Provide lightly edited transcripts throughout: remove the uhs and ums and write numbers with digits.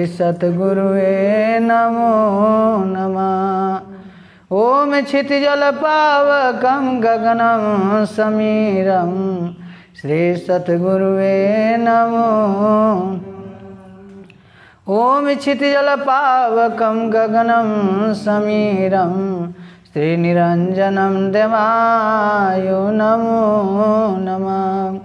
सतगुरुवे नमो नमः। ओम क्षितिजल पावकं गगनं समीरं श्री सतगुरुवे नमो। ओम क्षितिजल पावकं गगनं समीरं श्री निरंजनं देवायो नमो नमः।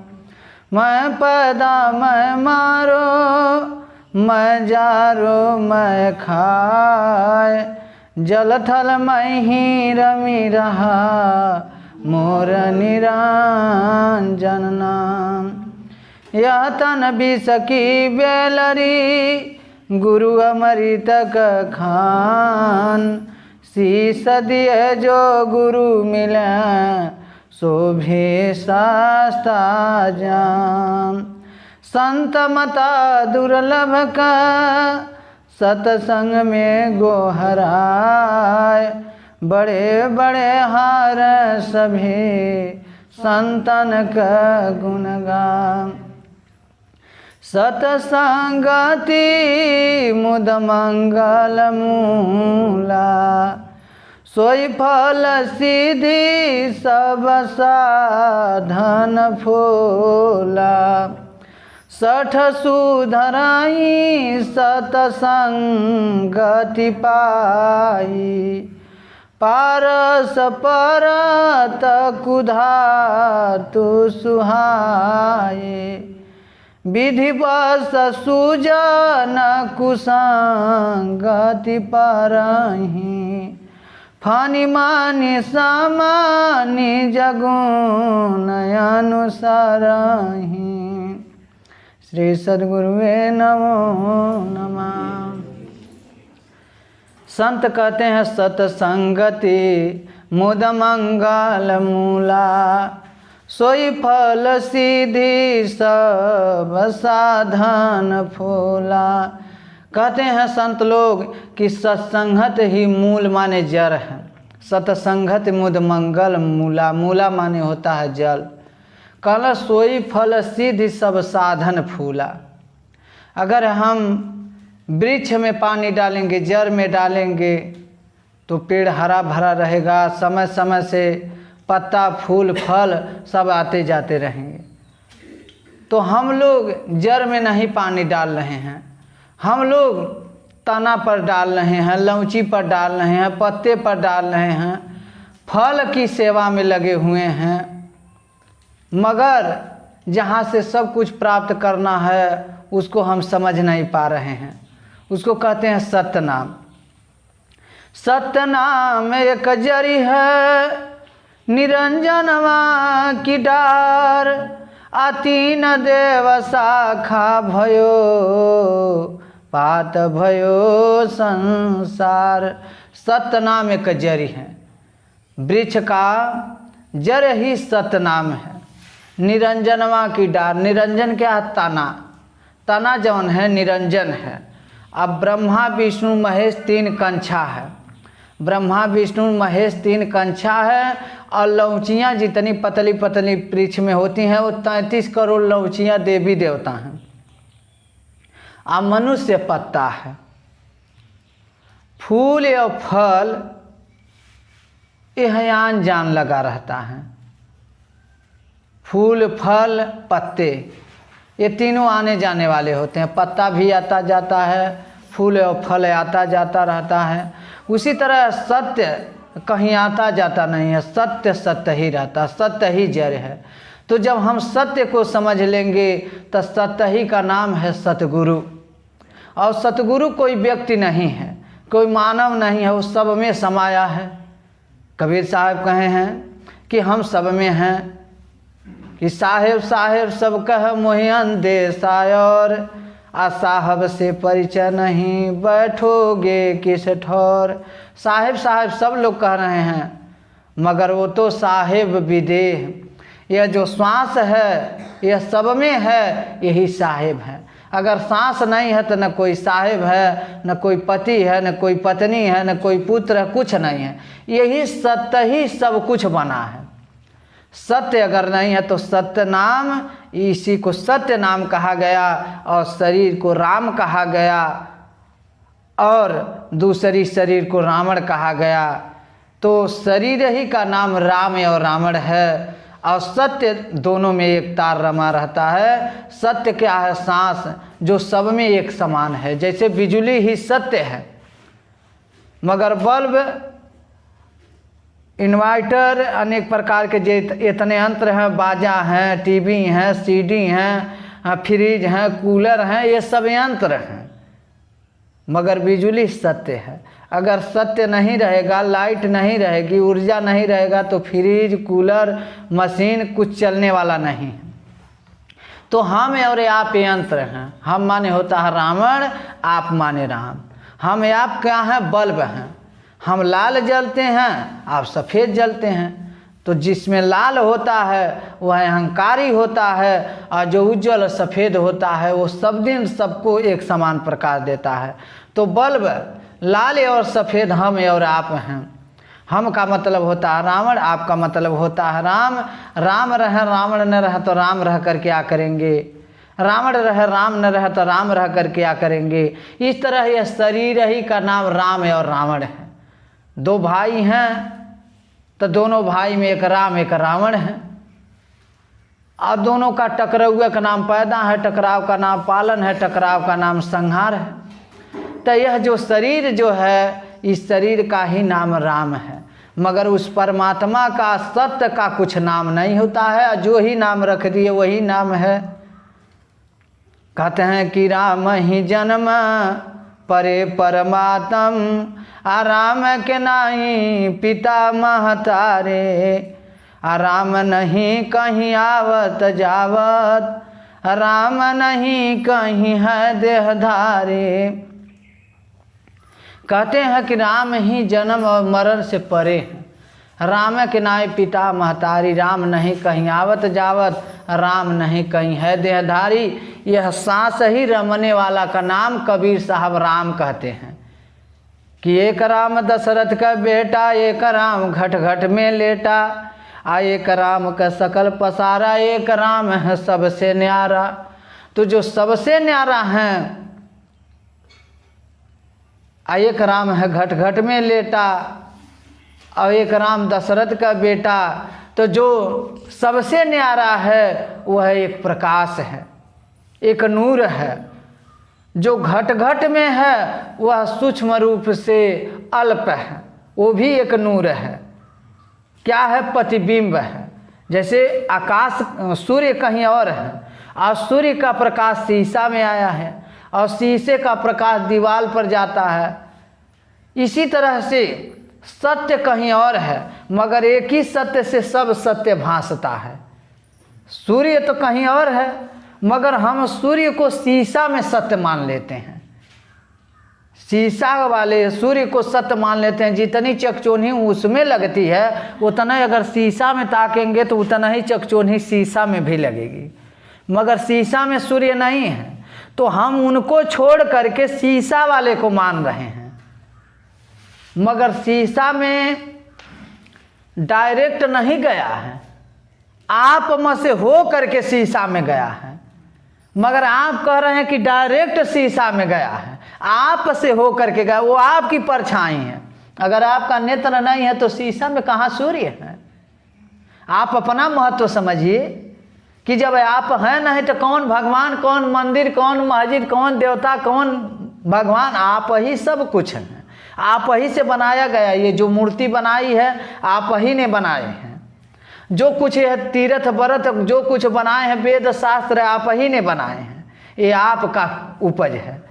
मैं पैदा मैं मारो मैं जारो मैं खाए, जल थल मैं ही रमी रहा मोर निरंजन नाम। यह तन भी सकी बेलरी गुरु अमृत खान, शीस दिए जो गुरु मिले सो भी सस्ता जान। संत मता दुर्लभ का सतसंग में गोहराय, बड़े बड़े हार सभी संतन का गुणगान। सतसंगति मुद मंगल मूला, सोई फल सीधी सब साधन फूला। सठ सुधराई सतसंगति पाई, पारस परत कुधा तु सुहाए। विधिवश सुजन कुसंगति परहि, फानि मानि सामानि जगुन अनुसरहि। श्री सद्गुरुवे नमो नमः। संत कहते हैं सतसंगति मुद मंगल मूला, सोई फल सीधी सब साधन फूला। कहते हैं संत लोग कि सत्संगत ही मूल माने जड़ है। सतसंगत मुद मंगल मूला, मूला माने होता है जल। कल सोई फल सिद्धि सब साधन फूला। अगर हम वृक्ष में पानी डालेंगे, जड़ में डालेंगे तो पेड़ हरा भरा रहेगा, समय समय से पत्ता फूल फल सब आते जाते रहेंगे। तो हम लोग जड़ में नहीं पानी डाल रहे हैं, हम लोग तना पर डाल रहे हैं, लौची पर डाल रहे हैं, पत्ते पर डाल रहे हैं, फल की सेवा में लगे हुए हैं। मगर जहाँ से सब कुछ प्राप्त करना है उसको हम समझ नहीं पा रहे हैं। उसको कहते हैं सत्य नाम। सत्य नाम एक जरी है निरंजनवा की डार, अतीन देव शाखा भयो पात भयो संसार। सत्य नाम एक जरी है, वृक्ष का जड़ ही सत्य नाम है। निरंजनवा की डार, निरंजन क्या है? तना। तना जौन है निरंजन है। अब ब्रह्मा विष्णु महेश तीन कंछा है। ब्रह्मा विष्णु महेश तीन कंछा है और लौचियाँ जितनी पतली पतली वृक्ष में होती हैं वो 33 करोड़ लौचियाँ देवी देवता हैं। अब मनुष्य पत्ता है। फूल और फल यह आन जान लगा रहता है। फूल फल पत्ते ये तीनों आने जाने वाले होते हैं। पत्ता भी आता जाता है, फूल और फल आता जाता रहता है। उसी तरह सत्य कहीं आता जाता नहीं है, सत्य सत्य ही रहता, सत्य ही जड़ है। तो जब हम सत्य को समझ लेंगे तो सत्य ही का नाम है सतगुरु। और सतगुरु कोई व्यक्ति नहीं है, कोई मानव नहीं है, वो सब में समाया है। कबीर साहब कहे हैं कि हम सब में हैं, कि साहेब साहेब सब कह मोहि अंदेशाय, और आ साहब से परिचय नहीं बैठोगे किस ठौर। साहेब साहेब सब लोग कह रहे हैं, मगर वो तो साहेब विदेह। यह जो श्वास है यह सब में है, यही साहेब है। अगर सांस नहीं है तो न कोई साहेब है, न कोई पति है, न कोई पत्नी है, न कोई पुत्र है, कुछ नहीं है। यही सत्य ही सब कुछ बना है। सत्य अगर नहीं है तो सत्य नाम इसी को सत्य नाम कहा गया और शरीर को राम कहा गया और दूसरी शरीर को रावण कहा गया। तो शरीर ही का नाम राम और रावण है और सत्य दोनों में एक तार रमा रहता है। सत्य क्या है? सांस, जो सब में एक समान है। जैसे बिजली ही सत्य है, मगर बल्ब, इन्वर्टर, अनेक प्रकार के इतने यंत्र हैं, बाजा हैं, टीवी हैं, सीडी हैं, फ्रिज हैं, कूलर हैं, ये सब यंत्र हैं, मगर बिजली सत्य है। अगर सत्य नहीं रहेगा, लाइट नहीं रहेगी, ऊर्जा नहीं रहेगा तो फ्रिज, कूलर, मशीन कुछ चलने वाला नहीं है। तो हम और आप यंत्र हैं। हम माने होता है रावण, आप माने राम। हम आप क्या हैं? बल्ब हैं। हम लाल जलते हैं, आप सफ़ेद जलते हैं। तो जिसमें लाल होता है वह अहंकारी होता है और जो उज्जवल सफ़ेद होता है वो सब दिन सबको एक समान प्रकाश देता है। तो बल्ब लाल और सफ़ेद हम और आप हैं। हम का मतलब होता है रावण, आप का मतलब होता है राम। राम रहे रावण न रहे तो राम रह कर क्या करेंगे? रावण रहे राम न रहे तो राम रह कर क्या करेंगे? इस तरह यह शरीर ही का नाम राम और रावण है। दो भाई हैं तो दोनों भाई में एक राम एक रावण है और दोनों का टकराव का नाम पैदा है, टकराव का नाम पालन है, टकराव का नाम संहार है। तो यह जो शरीर जो है, इस शरीर का ही नाम राम है, मगर उस परमात्मा का सत्य का कुछ नाम नहीं होता है। जो ही नाम रख दिए वही नाम है। कहते हैं कि राम ही जन्म परे परमात्म, राम के नाही पिता महतारे, राम नहीं कहीं आवत जावत, राम नहीं कहीं है देहधारे। कहते हैं कि राम ही जन्म और मरण से परे हैं। राम के नाय पिता महतारी, राम नहीं कहीं आवत जावत, राम नहीं कहीं है देहधारी। यह सांस ही रमने वाला का नाम कबीर साहब राम कहते हैं कि एक राम दशरथ का बेटा, एक राम घट घट में लेटा, एक राम का सकल पसारा, एक राम है सबसे न्यारा। तो जो सबसे न्यारा हैं, एक राम है घट घट में लेटा और एक राम दशरथ का बेटा। तो जो सबसे न्यारा है वह एक प्रकाश है, एक नूर है। जो घट घट में है वह सूक्ष्म रूप से अल्प है, वो भी एक नूर है। क्या है? प्रतिबिंब है। जैसे आकाश, सूर्य कहीं और है और सूर्य का प्रकाश शीशा में आया है और शीशे का प्रकाश दीवार पर जाता है। इसी तरह से सत्य कहीं और है, मगर एक ही सत्य से सब सत्य भासता है। सूर्य तो कहीं और है, मगर हम सूर्य को शीशा में सत्य मान लेते हैं। शीशा वाले सूर्य को सत्य मान लेते हैं। जितनी चकचोन्ही उसमें लगती है, उतना अगर शीशा में ताकेंगे तो उतना ही चकचोन्ही शीशा में भी लगेगी, मगर शीशा में सूर्य नहीं है। तो हम उनको छोड़ करके शीशा वाले को मान रहे हैं, मगर शीशा में डायरेक्ट नहीं गया है, आप में से हो करके शीशा में गया है। मगर आप कह रहे हैं कि डायरेक्ट शीशा में गया है, आप से हो करके गया, वो आपकी परछाई है। अगर आपका नेत्र नहीं है तो शीशा में कहाँ सूर्य है? आप अपना महत्व समझिए कि जब आप हैं नहीं तो कौन भगवान, कौन मंदिर, कौन मस्जिद, कौन देवता, कौन भगवान? आप ही सब कुछ हैं। आप ही से बनाया गया। ये जो मूर्ति बनाई है आप ही ने बनाए हैं। जो कुछ है तीर्थ व्रत जो कुछ बनाए हैं, वेद शास्त्र आप ही ने बनाए हैं। ये आपका उपज है।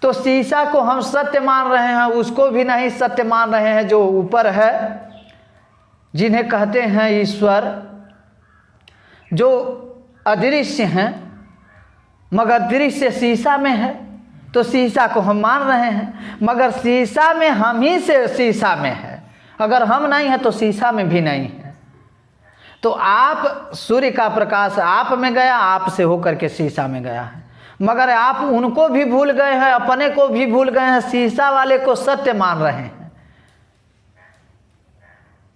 तो शीशा को हम सत्य मान रहे हैं, उसको भी नहीं सत्य मान रहे हैं जो ऊपर है, जिन्हें कहते हैं ईश्वर, जो अदृश्य हैं, मगर दृश्य शीशा में है। तो शीशा को हम मान रहे हैं, मगर शीशा में हम ही से शीशा में है। अगर हम नहीं हैं तो शीशा में भी नहीं है। तो आप, सूर्य का प्रकाश आप में गया, आप से होकर के शीशा में गया है, मगर आप उनको भी भूल गए हैं, अपने को भी भूल गए हैं, शीशा वाले को सत्य मान रहे हैं।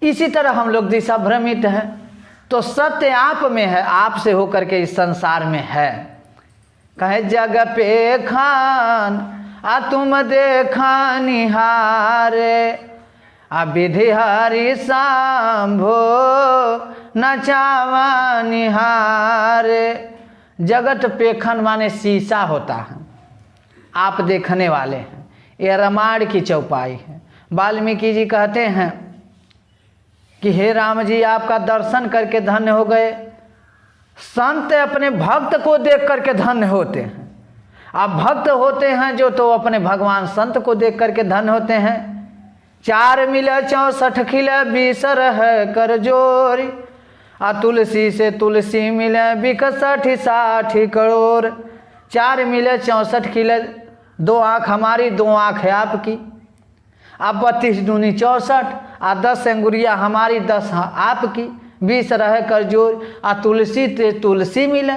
इसी तरह हम लोग दिशा भ्रमित हैं। तो सत्य आप में है, आप से होकर के इस संसार में है। कहे जग पे खान आ तुम देखा निहारे, आ विधि हरि शंभो नचावा निहारे। जगत पेखन माने शीशा होता है, आप देखने वाले हैं। यह रामायण की चौपाई है। वाल्मीकि जी कहते हैं कि हे राम जी, आपका दर्शन करके धन्य हो गए। संत अपने भक्त को देख करके धन्य होते हैं। आप भक्त होते हैं जो, तो अपने भगवान संत को देख करके धन्य होते हैं। 4 मिले 64 खिले 20 रहे कर जोरी, आ तुलसी से तुलसी मिले 61 60 करोड़। 4 मिले 64 खिले, 2 आँख हमारी 2 आँख है आपकी, आप 32 दूनी 64, आ 10 अंगुरिया हमारी 10 आपकी, 20 रहे कर जोर। आ तुलसी ते तुलसी मिले,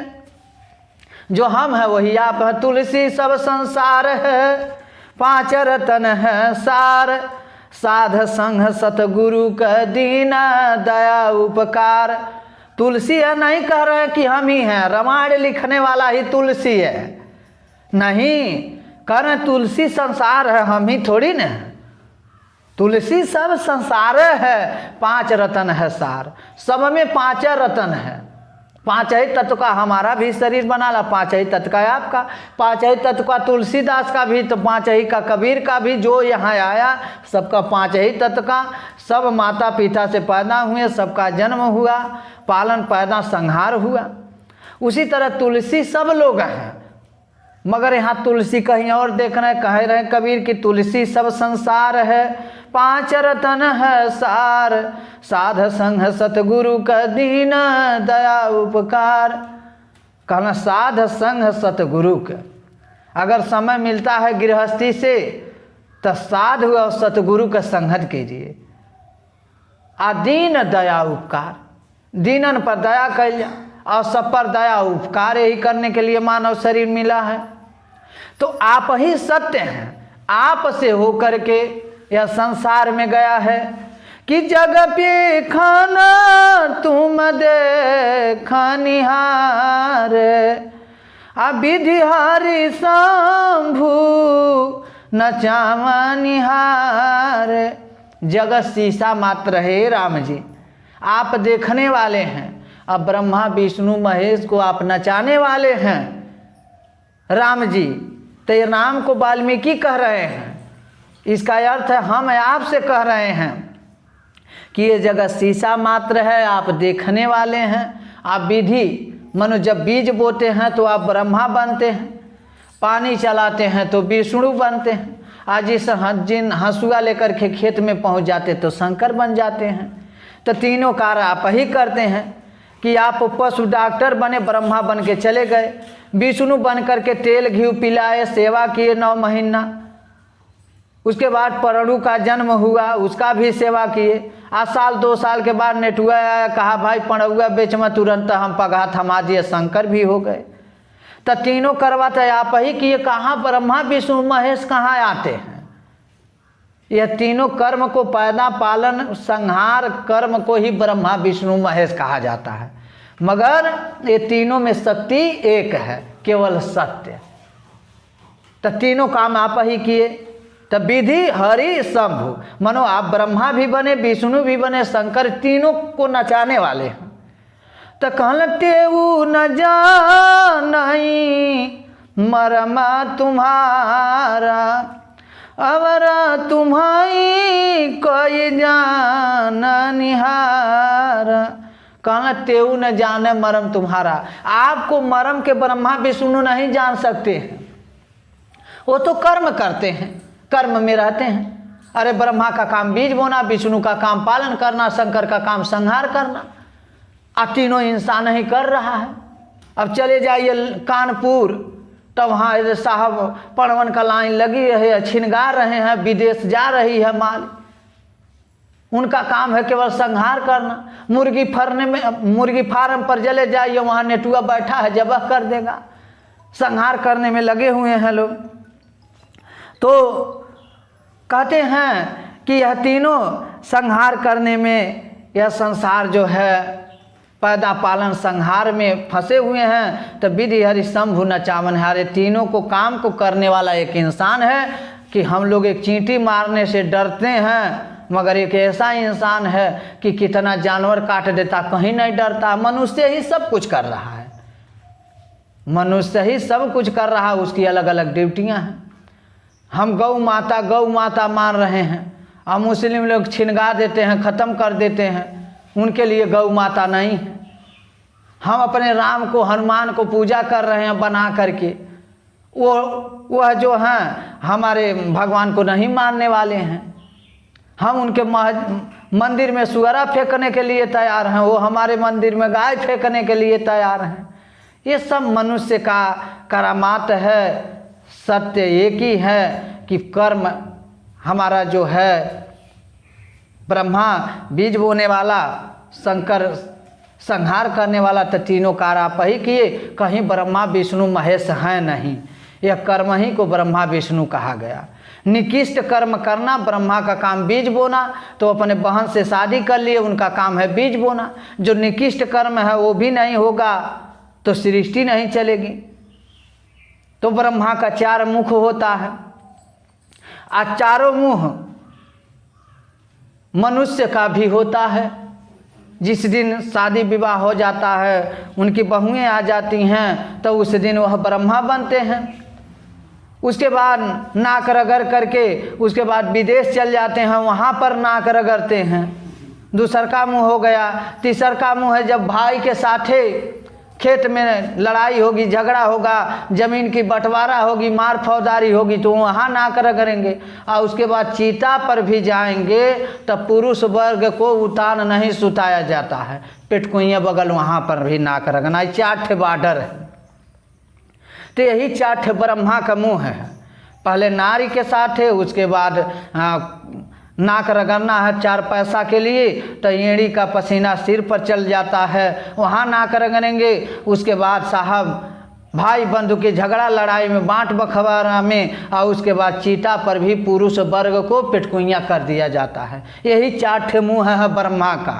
जो हम है वही आप है। तुलसी सब संसार है, 5 रतन है सार, साध संग सतगुरु का दीना दया उपकार। तुलसी है, नहीं कह रहे कि हम ही हैं, रामायण लिखने वाला ही तुलसी है, नहीं कह रहे तुलसी संसार है, हम ही थोड़ी ना। तुलसी सब संसार है, 5 रतन है सार, सब में 5 रतन है। 5 ही तत्व का हमारा भी शरीर बना ला, 5 ही तत्व का है आपका, 5 ही तत्व का तुलसीदास का भी, तो 5 ही का कबीर का भी, जो यहाँ आया सबका 5 ही तत्व का। सब माता पिता से पैदा हुए, सबका जन्म हुआ, पालन पैदा संहार हुआ। उसी तरह तुलसी सब लोग हैं, मगर यहाँ तुलसी कहीं और देख रहे हैं। कह रहे हैं कबीर की तुलसी सब संसार है, 5 रतन है सार, साध संग सतगुरु का दीन दया उपकार। कहना साध संग सतगुरु का, अगर समय मिलता है गृहस्थी से तो साधु और सतगुरु का संगत कीजिए। आ दीन दया उपकार, दीनन पर दया करिए और सब पर दया उपकार, यही करने के लिए मानव शरीर मिला है। तो आप ही सत्य हैं, आप से होकर के यह संसार में गया है। कि जग पे खाना तुम देखा निहार, आ विधि हरि शंभु नचावा निहार। जगत शीशा मात्र है राम जी, आप देखने वाले हैं। अब ब्रह्मा विष्णु महेश को आप नचाने वाले हैं राम जी। तो ये राम को वाल्मीकि कह रहे हैं, इसका अर्थ है हम आपसे कह रहे हैं कि ये जगत शीशा मात्र है, आप देखने वाले हैं। आप विधि मनो जब बीज बोते हैं तो आप ब्रह्मा बनते हैं, पानी चलाते हैं तो विष्णु बनते हैं, आज इस जिन हंसुआ लेकर के खेत में पहुंच जाते तो शंकर बन जाते हैं। तो तीनों कार्य आप ही करते हैं। कि आप पशु डॉक्टर बने, ब्रह्मा बन के चले गए, विष्णु बन करके तेल घी पिलाए, सेवा किए 9 महीना। उसके बाद परणु का जन्म हुआ, उसका भी सेवा किए। आज साल 2 साल के बाद नेटुआ आया, कहा भाई पड़ुआ बेच में, तुरंत हम पगा थमा दिए, शंकर भी हो गए। तो तीनों करवाते आप ही किए। कहाँ ब्रह्मा विष्णु महेश कहाँ आते हैं? यह तीनों कर्म को पैदा पालन संहार कर्म को ही ब्रह्मा विष्णु महेश कहा जाता है। मगर ये तीनों में शक्ति एक है, केवल सत्य। तो तीनों काम आप ही किए। तो विधि हरि शंभु, मनो आप ब्रह्मा भी बने, विष्णु भी बने, शंकर, तीनों को नचाने वाले हैं। तो कहते वो न जानी मरमा तुम्हारा, अवरा तुम्हारी कोई जान निहारा। कहना तेऊ न जाने मरम तुम्हारा, आपको मरम के ब्रह्मा विष्णु नहीं जान सकते हैं, वो तो कर्म करते हैं, कर्म में रहते हैं। अरे ब्रह्मा का काम बीज बोना, विष्णु का काम पालन करना, शंकर का काम संहार करना। अब तीनों इंसान ही कर रहा है। अब चले जाइए कानपुर, तो वहाँ साहब पड़वन का लाइन लगी है, छिनगा रहे हैं, विदेश जा रही है माल। उनका काम है केवल संहार करना। मुर्गी फरने में, मुर्गी फार्म पर चले जाइए, वहाँ नेटुआ बैठा है, जबह कर देगा। संहार करने में लगे हुए हैं लोग। तो कहते हैं कि यह तीनों संहार करने में, यह संसार जो है पैदा पालन संहार में फंसे हुए हैं। तो विधि हरि शंभु नचावन हारे, तीनों को काम को करने वाला एक इंसान है कि हम लोग एक चींटी मारने से डरते हैं, मगर एक ऐसा इंसान है कि कितना जानवर काट देता कहीं नहीं डरता। मनुष्य ही सब कुछ कर रहा है, मनुष्य ही सब कुछ कर रहा है, उसकी अलग अलग ड्यूटियां हैं। हम गौ माता मान रहे हैं, और मुस्लिम लोग छिनगा देते हैं, ख़त्म कर देते हैं, उनके लिए गौ माता नहीं है। हम अपने राम को हनुमान को पूजा कर रहे हैं बना करके, वह जो हैं हमारे भगवान को नहीं मानने वाले हैं। हम उनके मंदिर में सुअरा फेंकने के लिए तैयार हैं, वो हमारे मंदिर में गाय फेंकने के लिए तैयार हैं। ये सब मनुष्य का करामात है। सत्य एक ही है कि कर्म हमारा जो है, ब्रह्मा बीज बोने वाला, शंकर संहार करने वाला, तो तीनों कार्य आप ही किए, कहीं ब्रह्मा विष्णु महेश हैं नहीं। यह कर्म ही को ब्रह्मा विष्णु कहा गया। निकृष्ट कर्म करना, ब्रह्मा का काम बीज बोना, तो अपने बहन से शादी कर लिए, उनका काम है बीज बोना। जो निकृष्ट कर्म है वो भी नहीं होगा तो सृष्टि नहीं चलेगी। तो ब्रह्मा का 4 मुख होता है, और चारों मुँह मनुष्य का भी होता है। जिस दिन शादी विवाह हो जाता है, उनकी बहुएं आ जाती हैं, तो उस दिन वह ब्रह्मा बनते हैं। उसके बाद नाक रगड़ करके उसके बाद विदेश चल जाते हैं, वहाँ पर नाक रगड़ते हैं। दूसर का मुँह हो गया। तीसर का मुँह है जब भाई के साथे खेत में लड़ाई होगी, झगड़ा होगा, ज़मीन की बंटवारा होगी, मार फौजदारी होगी, तो वहाँ नाक रगड़ेंगे। और उसके बाद चीता पर भी जाएंगे, तब पुरुष वर्ग को उतान नहीं सुताया जाता है, पेटकुइयाँ बगल वहाँ पर भी नाक रगड़ना। 4 बॉर्डर है। तो यही 4 ब्रह्मा का मुँह है। पहले नारी के साथ है, उसके बाद नाक रगड़ना है 4 पैसा के लिए, तो एड़ी का पसीना सिर पर चल जाता है, वहाँ नाक रगड़ेंगे। उसके बाद साहब भाई बंधु के झगड़ा लड़ाई में, बाँट बखवारा में, और उसके बाद चीता पर भी पुरुष वर्ग को पेटकुइयाँ कर दिया जाता है। यही 4 मुँह है ब्रह्मा का।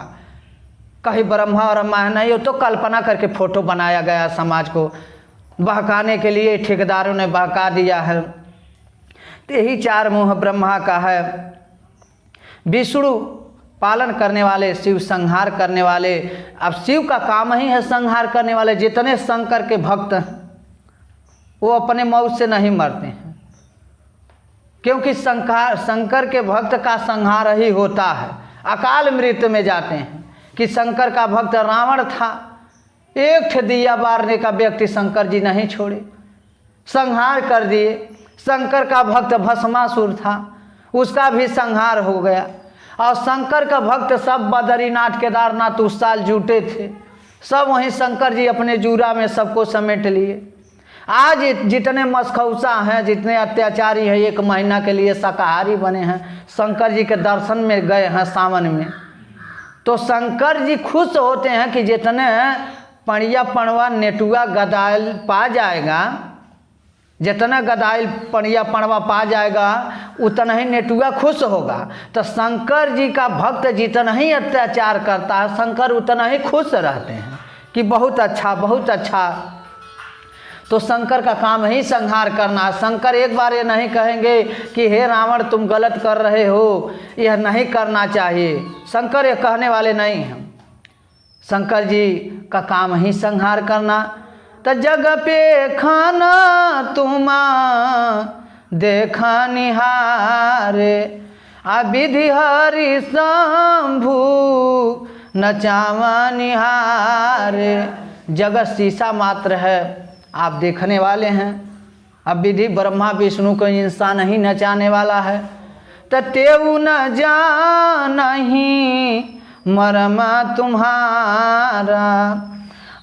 कहीं ब्रह्मा और रामायण नहीं हो तो कल्पना करके फोटो बनाया गया, समाज को बहकाने के लिए ठेकेदारों ने बहका दिया है। तो यही 4 मुँह ब्रह्मा का है। विष्णु पालन करने वाले, शिव संहार करने वाले। अब शिव का काम ही है संहार करने वाले। जितने शंकर के भक्त हैं वो अपने मौत से नहीं मरते हैं, क्योंकि शंकर के भक्त का संहार ही होता है, अकाल मृत्यु में जाते हैं। कि शंकर का भक्त रावण था, एक दिया बारने का व्यक्ति शंकर जी नहीं छोड़े, संहार कर दिए। शंकर का भक्त भस्मासुर था, उसका भी संहार हो गया। और शंकर का भक्त सब बद्रीनाथ केदारनाथ उस साल जुटे थे, सब वहीं शंकर जी अपने जूरा में सबको समेट लिए। आज जितने मसखौसा हैं, जितने अत्याचारी हैं, 1 महीना के लिए शाकाहारी बने हैं, शंकर जी के दर्शन में गए हैं सावन में। तो शंकर जी खुश होते हैं कि जितने पणिया पणवा नेटुआ गदाइल पा जाएगा, जितना गदाइल पणिया पणवा पा जाएगा, उतना ही नेटुआ खुश होगा। तो शंकर जी का भक्त जितना ही अत्याचार करता है, शंकर उतना ही खुश रहते हैं कि बहुत अच्छा, बहुत अच्छा। तो शंकर का काम ही संहार करना। शंकर एक बार ये नहीं कहेंगे कि हे रावण तुम गलत कर रहे हो, यह नहीं करना चाहिए। शंकर ये कहने वाले नहीं हैं। शंकर जी का काम ही संहार करना। तो जग पे खाना तुमा देखा निहारे, विधि हरि शंभु नचावा निहारे। जगत शीशा मात्र है, आप देखने वाले हैं। अब विधि ब्रह्मा विष्णु को इंसान ही नचाने वाला है। तो तेऊ न जानहि मरमा तुम्हारा,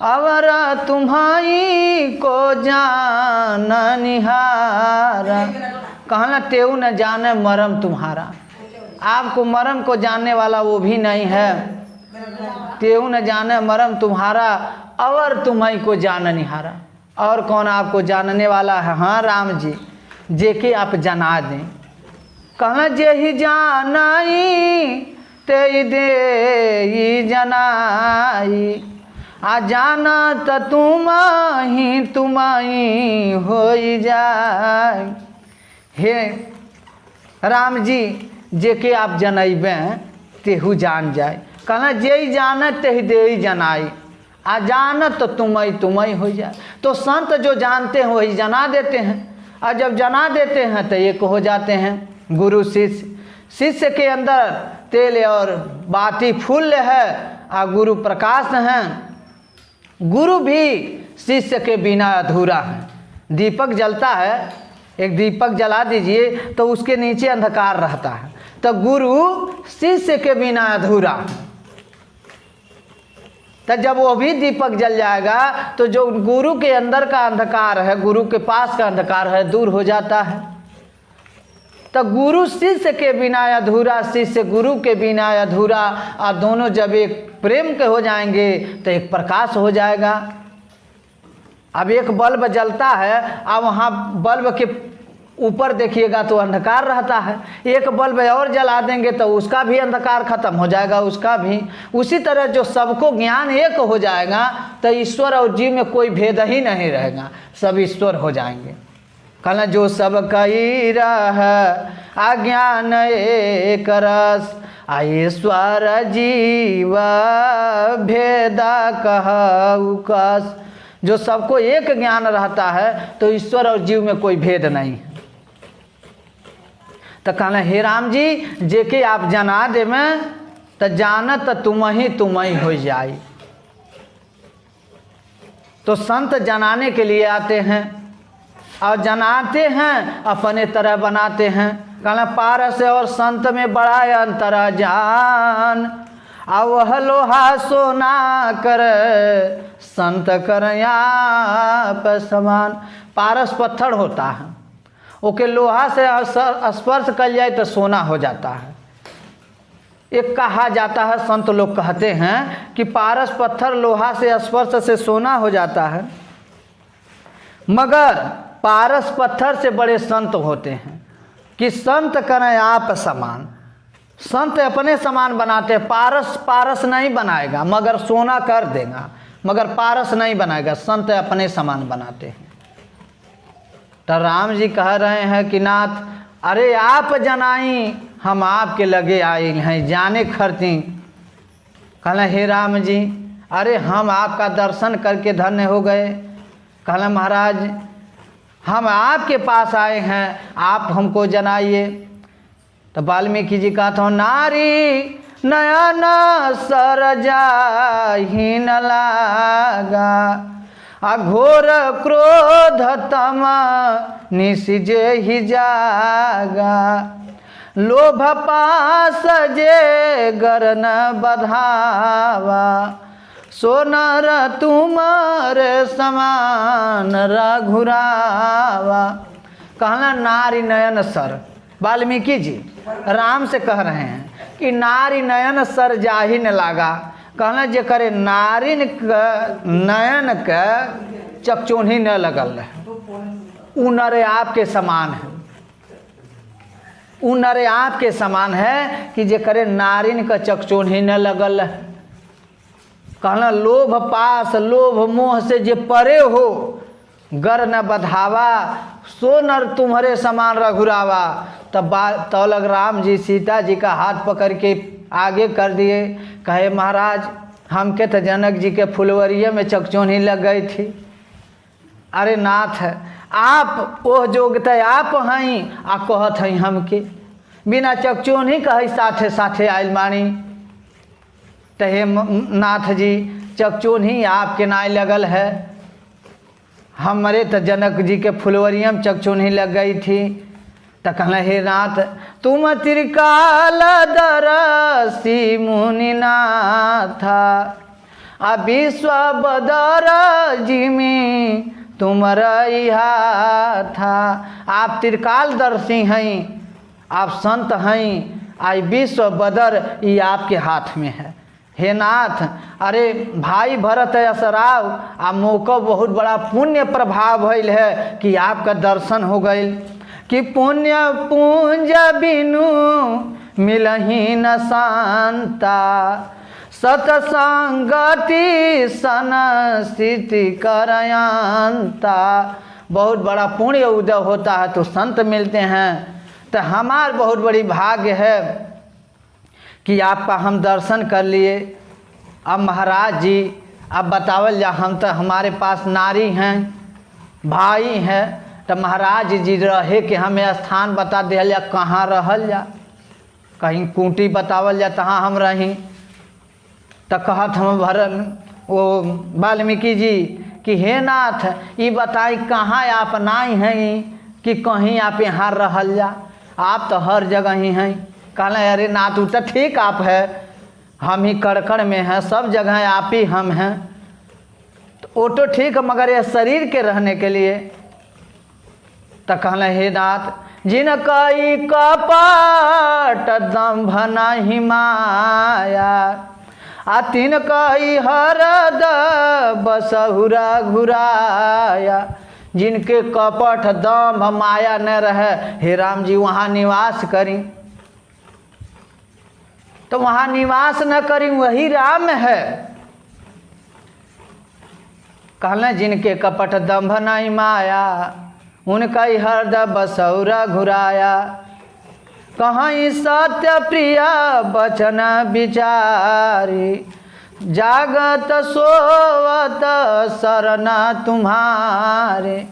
अवर तुम्हारी को जान निहारा। कहना तेऊ न जाने मरम तुम्हारा, आपको मरम को जानने वाला वो भी नहीं है। तेऊ न जाने मरम तुम्हारा, अवर तुम्हारी को जान निहारा। और कौन आपको जानने वाला है? हाँ राम जी, जेके आप जना दें। कहना जे ही जानाई ते दे जनाई, आ जानत तुमही हो जाए। हे राम जी जेके आप जनैबे तेहू जान जाए। कहना जे जानत तेहि दे जनाई, आ जानत तुमही हो जाए। तो संत जो जानते हैं वही जना देते हैं, और जब जना देते हैं तो एक हो जाते हैं। गुरु शिष्य, शिष्य के अंदर तेल और बाती फूल है, और गुरु प्रकाश हैं। गुरु भी शिष्य के बिना अधूरा है। दीपक जलता है, एक दीपक जला दीजिए तो उसके नीचे अंधकार रहता है, तो गुरु शिष्य के बिना अधूरा है। तो जब वो भी दीपक जल जाएगा तो जो गुरु के अंदर का अंधकार है, गुरु के पास का अंधकार है, दूर हो जाता है। तो गुरु शिष्य के बिना अधूरा, शिष्य गुरु के बिना अधूरा, और दोनों जब एक प्रेम के हो जाएंगे तो एक प्रकाश हो जाएगा। अब एक बल्ब जलता है, अब वहाँ बल्ब के ऊपर देखिएगा तो अंधकार रहता है, एक बल्ब और जला देंगे तो उसका भी अंधकार खत्म हो जाएगा, उसका भी। उसी तरह जो सबको ज्ञान एक हो जाएगा तो ईश्वर और जीव में कोई भेद ही नहीं रहेगा, सब ईश्वर हो जाएंगे। कहना जो सब कही रह अज्ञान एक रस, ईश्वर जीव भेदा कहु कस। जो सबको एक ज्ञान रहता है तो ईश्वर और जीव में कोई भेद नहीं है। तो कहना हे राम जी जेके आप जना दे में तो जानत तुमही हो जाई। तो संत जनाने के लिए आते हैं और जनाते हैं, अपने तरह बनाते हैं। कहना पारस और संत में बड़ा अंतर जान, आ वह लोहा सोना कर संत कर आप समान। पारस पत्थर होता है, ओके लोहा से स्पर्श कर जाए तो सोना हो जाता है। एक कहा जाता है, संत लोग कहते हैं कि पारस पत्थर लोहा से स्पर्श से सोना हो जाता है, मगर पारस पत्थर से बड़े संत होते हैं कि संत करें आप समान। संत अपने समान बनाते हैं, पारस नहीं बनाएगा मगर सोना कर देगा, मगर पारस नहीं बनाएगा, संत अपने समान बनाते हैं। तो राम जी कह रहे हैं कि नाथ अरे आप जनाई, हम आपके लगे आए हैं जाने खरती। कहना हे राम जी अरे हम आपका दर्शन करके धन्य हो गए। कहना महाराज हम आपके पास आए हैं, आप हमको जनाइए। तो वाल्मीकि जी कहा था नारी नयन सरजाहि न लागा, अघोर क्रोध तम निसिजे ही जागा, लोभ पास जे गर न बधावा, सोनर तुम्हारे समान रघुरावा। कहना नारी नयन सर, वाल्मीकि जी राम से कह रहे हैं कि नारी नयन सर जाहि न लागा। कहना जे करे नारिन नयन के चकचोन्ही न लगल है, उ नरे आपके समान है, उ नरे आपके समान है कि जे करे नारिन का चकचोन्ही न लगल है। कहना लोभ पास लोभ मोह से जे परे हो, गर न बधावा, सो नर तुम्हारे समान रघुरावा। तब तौलग राम जी सीता जी का हाथ पकड़ के आगे कर दिए, कहे महाराज हमके तो जनक जी के फुलवरिये में चकचोन्ही लग गई थी। अरे नाथ आप ओह जोगते आप हैं आ कहत हैं हमके, बिना चकचोन्ही कहे साथे साथे आयल मानी। तो हे नाथ जी चकचोन्ही आपके नाय लगल है, हमारे तो जनक जी के फुलवरिया में चकचोन्ही लग गई थी। तो कहना हे नाथ तुम त्रिकाल दरसी मुनिनाथा, आ विश्व बदर जिमी तुम रहा था। आप त्रिकाल दर्शी हैं, आप संत हैं, आई विश्व बदर ये आपके हाथ में है। हे नाथ अरे भाई भरत असराव आ मौका बहुत बड़ा पुण्य प्रभाव भइल है कि आपका दर्शन हो गइल, कि पुण्य पूंज बिनु मिलही न शांता, सतसंगति सन स्थिति करयंता। बहुत बड़ा पुण्य उदय होता है तो संत मिलते हैं। तो हमार बहुत बड़ी भाग्य है कि आपका हम दर्शन कर लिए। अब महाराज जी अब बतावल जा, हम तो हमारे पास नारी हैं, भाई हैं, तो महाराज जी रहे कि हमें स्थान बता दिया जा, कहाँ रहल जा। कहीं कुटी बतावल जा तहाँ हम रहीं। तो कहत हम वो वाल्मीकि जी कि हे नाथ ये बताई कहाँ आप नाई हैं कि कहीं आप यहाँ रहल जा, आप तो हर जगह ही हैं। कहले अरे नाथ वो तो ठीक आप है, हम ही कड़कड़ में हैं, सब जगह आप ही हम हैं। तो वो तो ठीक मगर ये शरीर के रहने के लिए। तो कहले हे नाथ जिन कई कपट दम्भ नहीं माया, आ तीन कई हरद बसहुरा घुराया। जिनके कपट दम्भ माया न रहे, हे राम जी वहाँ निवास करी। तो वहाँ निवास न करी वही राम है। कहले जिनके कपट दम्भ नहीं माया, उनका ही हृदय बसौरा घुराया। कहीं सत्य प्रिय बचन विचारी, जागत सोवत शरण तुम्हारे।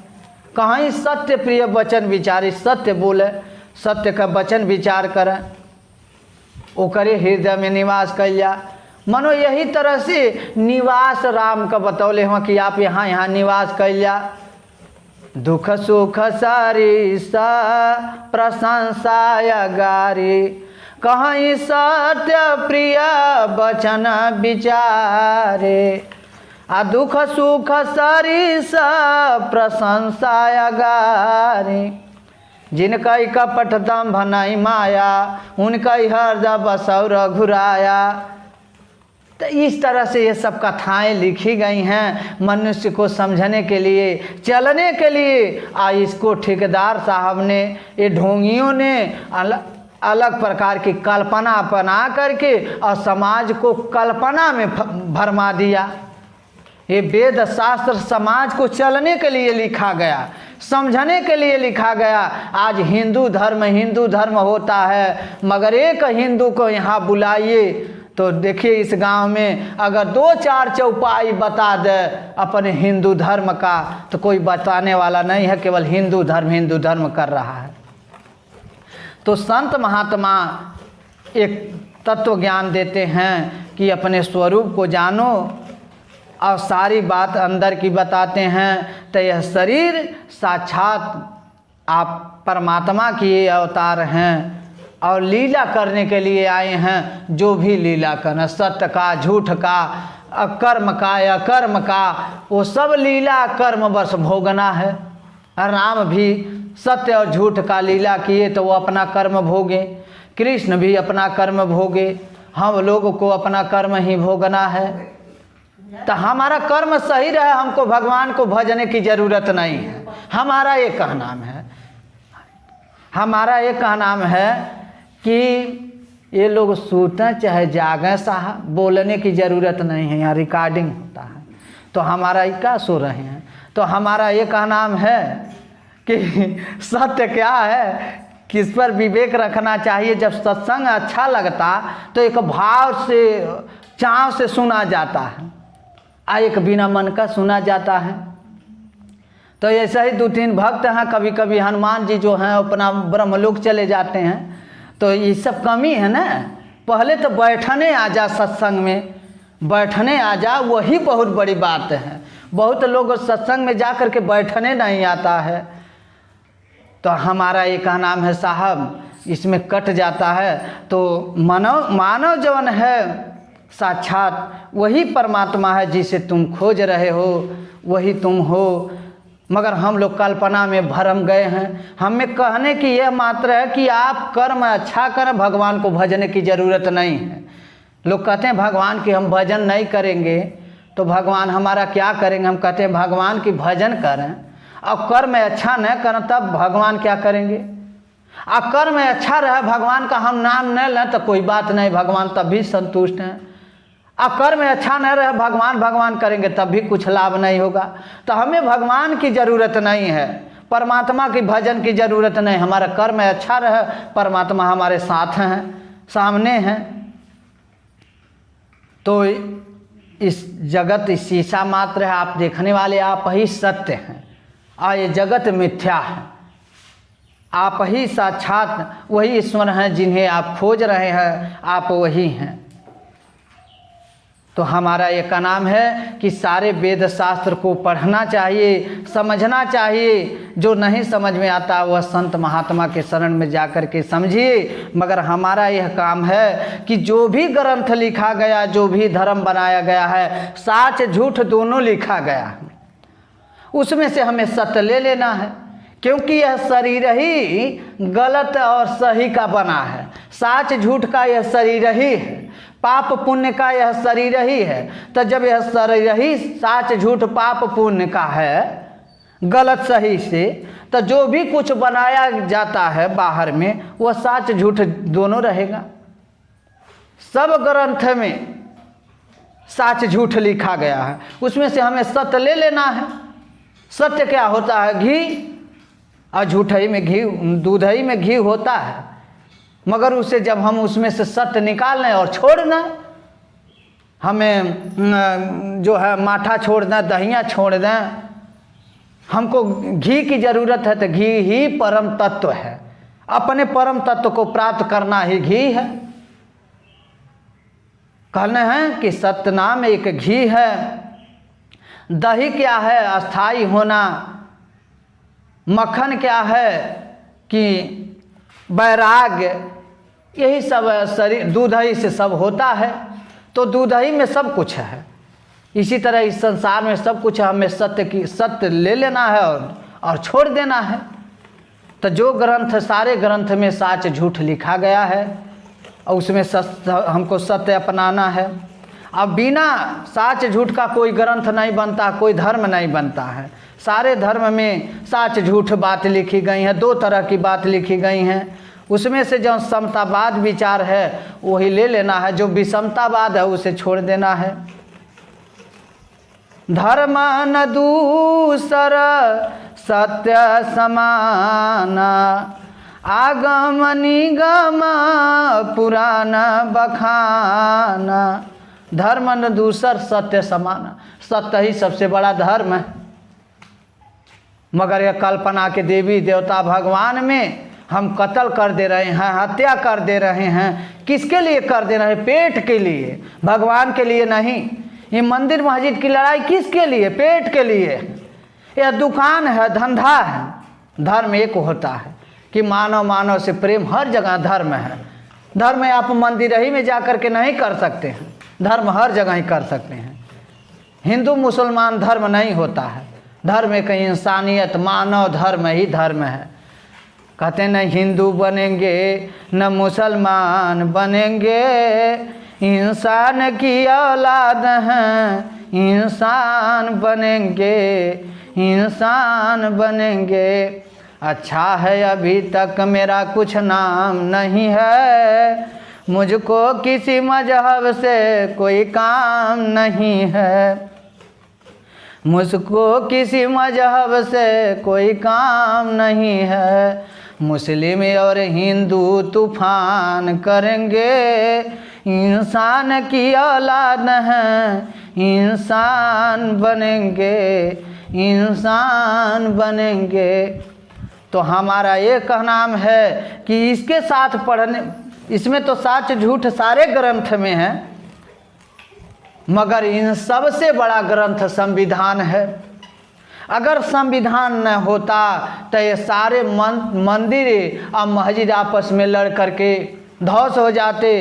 कहीं सत्य प्रिय वचन विचारी, सत्य बोले, सत्य का वचन विचार करें, ओकरे हृदय में निवास कर जा। मनो यही तरह से निवास राम का बतौले हम कि आप यहाँ निवास कर जा। दुख सुख सारी सा प्रशंसा गारी, कहीं सत्य प्रिय बचन विचारे। आ दुख सुख सारी सा प्रशंसा गारी। जिनका कपट दम्भ नहीं माया, उनका हृदय बसौर घुराया। तो इस तरह से ये सब कथाएं लिखी गई हैं मनुष्य को समझने के लिए, चलने के लिए। इसको ठेकेदार साहब ने, ये ढोंगियों ने अलग प्रकार की कल्पना बना करके और समाज को कल्पना में भरमा दिया। ये वेद शास्त्र समाज को चलने के लिए लिखा गया, समझने के लिए लिखा गया। आज हिंदू धर्म होता है, मगर एक हिंदू को यहाँ बुलाइए तो देखिए इस गांव में अगर 2-4 चौपाई बता दे अपने हिंदू धर्म का तो कोई बताने वाला नहीं है, केवल हिंदू धर्म कर रहा है। तो संत महात्मा एक तत्व ज्ञान देते हैं कि अपने स्वरूप को जानो और सारी बात अंदर की बताते हैं। तो यह शरीर साक्षात आप परमात्मा के अवतार हैं और लीला करने के लिए आए हैं। जो भी लीला करना, सत्य का, झूठ का, अकर्म का, अकर्म का, वो सब लीला कर्म बस भोगना है। राम भी सत्य और झूठ का लीला किए तो वो अपना कर्म भोगे, कृष्ण भी अपना कर्म भोगे, हम लोगों को अपना कर्म ही भोगना है। तो हमारा कर्म सही रहे, हमको भगवान को भजने की जरूरत नहीं है। हमारा ये कहनाम है कि ये लोग सोतें चाहे जागें साहब, बोलने की ज़रूरत नहीं है, यहाँ रिकॉर्डिंग होता है। तो हमारा ये क्या सो रहे हैं। तो हमारा ये कहनाम है कि सत्य क्या है, किस पर विवेक रखना चाहिए। जब सत्संग अच्छा लगता तो एक भाव से, चाव से सुना जाता है, एक बिना मन का सुना जाता है। तो ऐसा ही 2-3 भक्त हैं, कभी कभी हनुमान जी जो हैं अपना ब्रह्मलोक चले जाते हैं। तो ये सब कमी है ना। पहले तो बैठने आ जा, सत्संग में बैठने आ जा, वही बहुत बड़ी बात है। बहुत लोग सत्संग में जा कर के बैठने नहीं आता है। तो हमारा ये कहनाम है साहब, इसमें कट जाता है। तो मानव जवन है साक्षात वही परमात्मा है, जिसे तुम खोज रहे हो वही तुम हो। मगर हम लोग कल्पना में भरम गए हैं। हमें कहने की यह मात्र है कि आप कर्म अच्छा करें, भगवान को भजने की ज़रूरत नहीं है। लोग कहते हैं भगवान की हम भजन नहीं करेंगे तो भगवान हमारा क्या करेंगे। हम कहते हैं भगवान की भजन करें और कर्म अच्छा न करें तब भगवान क्या करेंगे। और कर्म अच्छा रहे, भगवान का हम नाम न लें तो कोई बात नहीं, भगवान तब भी संतुष्ट हैं। अब कर्म अच्छा न रहे, भगवान भगवान करेंगे तब भी कुछ लाभ नहीं होगा। तो हमें भगवान की ज़रूरत नहीं है, परमात्मा की भजन की ज़रूरत नहीं। हमारा कर्म अच्छा रहे, परमात्मा हमारे साथ हैं, सामने हैं। तो इस जगत इस शीशा मात्र है, आप देखने वाले आप ही सत्य हैं और ये जगत मिथ्या है। आप ही साक्षात वही ईश्वर हैं जिन्हें आप खोज रहे हैं, आप वही हैं। तो हमारा एक नाम है कि सारे वेद शास्त्र को पढ़ना चाहिए, समझना चाहिए। जो नहीं समझ में आता वह संत महात्मा के शरण में जाकर के समझिए। मगर हमारा यह काम है कि जो भी ग्रंथ लिखा गया, जो भी धर्म बनाया गया है, सच झूठ दोनों लिखा गया है, उसमें से हमें सत्य ले लेना है। क्योंकि यह शरीर ही गलत और सही का बना है। सच झूठ का यह शरीर ही है, पाप पुण्य का यह शरीर ही है। तो जब यह शरीर ही सच झूठ पाप पुण्य का है, गलत सही से, तो जो भी कुछ बनाया जाता है बाहर में वह सच झूठ दोनों रहेगा। सब ग्रंथ में सच झूठ लिखा गया है, उसमें से हमें सत्य ले लेना है। सत्य क्या होता है? घी। और झूठई में घी, दूधई में घी होता है, मगर उसे जब हम उसमें से सत्य निकाल लें और छोड़ना, हमें जो है माठा छोड़ दें, दहिया छोड़ दें, हमको घी की ज़रूरत है। तो घी ही परम तत्व है, अपने परम तत्व को प्राप्त करना ही घी है। कहने हैं कि सत्य नाम एक घी है। दही क्या है? अस्थाई होना। मक्खन क्या है? कि वैराग्य। यही सब शरीर दूध ही से सब होता है। तो दूध ही में सब कुछ है। इसी तरह इस संसार में सब कुछ है, हमें सत्य ले लेना है और छोड़ देना है। तो जो ग्रंथ, सारे ग्रंथ में सच झूठ लिखा गया है और उसमें हमको सत्य अपनाना है। अब बिना सच झूठ का कोई ग्रंथ नहीं बनता, कोई धर्म नहीं बनता है। सारे धर्म में सच झूठ बात लिखी गई है, दो तरह की बात लिखी गई हैं। उसमें से जो समतावाद विचार है वही ले लेना है, जो विषमतावाद है उसे छोड़ देना है। धर्म न दूसर सत्य समान, आगम निगम पुराण बखान। धर्म न दूसर सत्य समान, सत्य ही सबसे बड़ा धर्म है। मगर यह कल्पना के देवी देवता भगवान में हम कत्ल कर दे रहे हैं, हत्या कर दे रहे हैं। किसके लिए कर दे रहे हैं? पेट के लिए, भगवान के लिए नहीं। ये मंदिर मस्जिद की लड़ाई किसके लिए? पेट के लिए। यह दुकान है, धंधा है। धर्म एक होता है कि मानव मानव से प्रेम, हर जगह धर्म है। धर्म आप मंदिर ही में जा कर के नहीं कर सकते हैं, धर्म हर जगह ही कर सकते हैं। हिंदू मुसलमान धर्म नहीं होता है। धर्म एक इंसानियत, मानव धर्म ही धर्म है। कहते न हिंदू बनेंगे न मुसलमान बनेंगे, इंसान की औलाद हैं, इंसान बनेंगे, इंसान बनेंगे। अच्छा है अभी तक मेरा कुछ नाम नहीं है, मुझको किसी मजहब से कोई काम नहीं है, मुझको किसी मजहब से कोई काम नहीं है। मुस्लिम और हिंदू तूफान करेंगे, इंसान की औलाद हैं, इंसान बनेंगे, इंसान बनेंगे। तो हमारा ये कहनाम है कि इसके साथ पढ़ने, इसमें तो सच झूठ सारे ग्रंथ में है, मगर इन सबसे बड़ा ग्रंथ संविधान है। अगर संविधान न होता तो ये सारे मंदिर और मस्जिद आपस में लड़ करके ध्वस्त हो जाते।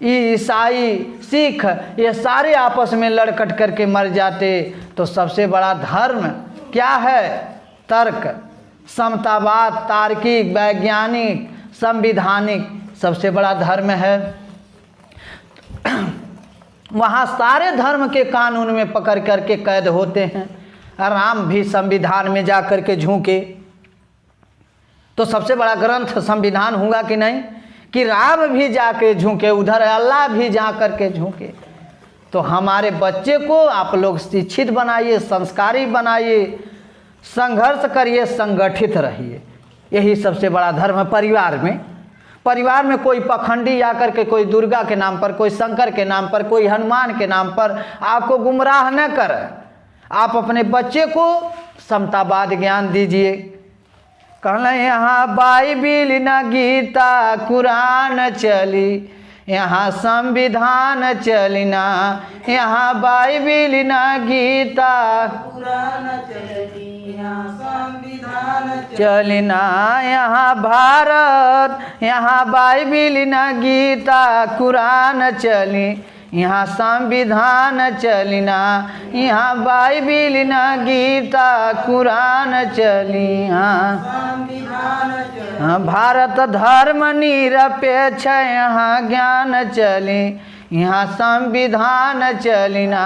ईसाई सिख ये सारे आपस में लड़ कट करके मर जाते। तो सबसे बड़ा धर्म क्या है? तर्क, समतावाद, तार्किक, वैज्ञानिक, संविधानिक सबसे बड़ा धर्म है। वहाँ सारे धर्म के कानून में पकड़ करके कैद होते हैं। राम भी संविधान में जा कर के झुके। तो सबसे बड़ा ग्रंथ संविधान होगा कि नहीं? कि राम भी जाके झुके उधर, अल्लाह भी जा कर के झुके। तो हमारे बच्चे को आप लोग शिक्षित बनाइए, संस्कारी बनाइए, संघर्ष करिए, संगठित रहिए। यही सबसे बड़ा धर्म है परिवार में कोई पखंडी आकर के कोई दुर्गा के नाम पर, कोई शंकर के नाम पर, कोई हनुमान के नाम पर आपको गुमराह न करे। आप अपने बच्चे को समतावाद ज्ञान दीजिए। कहना यहाँ बाइबिल न गीता कुरान चली, यहाँ संविधान चलिना, यहाँ बाइबिल न गीता कुरान चली, यहाँ संविधान चलिना, यहाँ भारत, यहाँ बाइबिल न गीता कुरान चली, यहाँ संविधान चलिना, यहाँ बाइबिल न गीता कुरान चली, यहाँ भारत धर्म निरपेक्ष, यहाँ ज्ञान चली, यहाँ संविधान चलिना,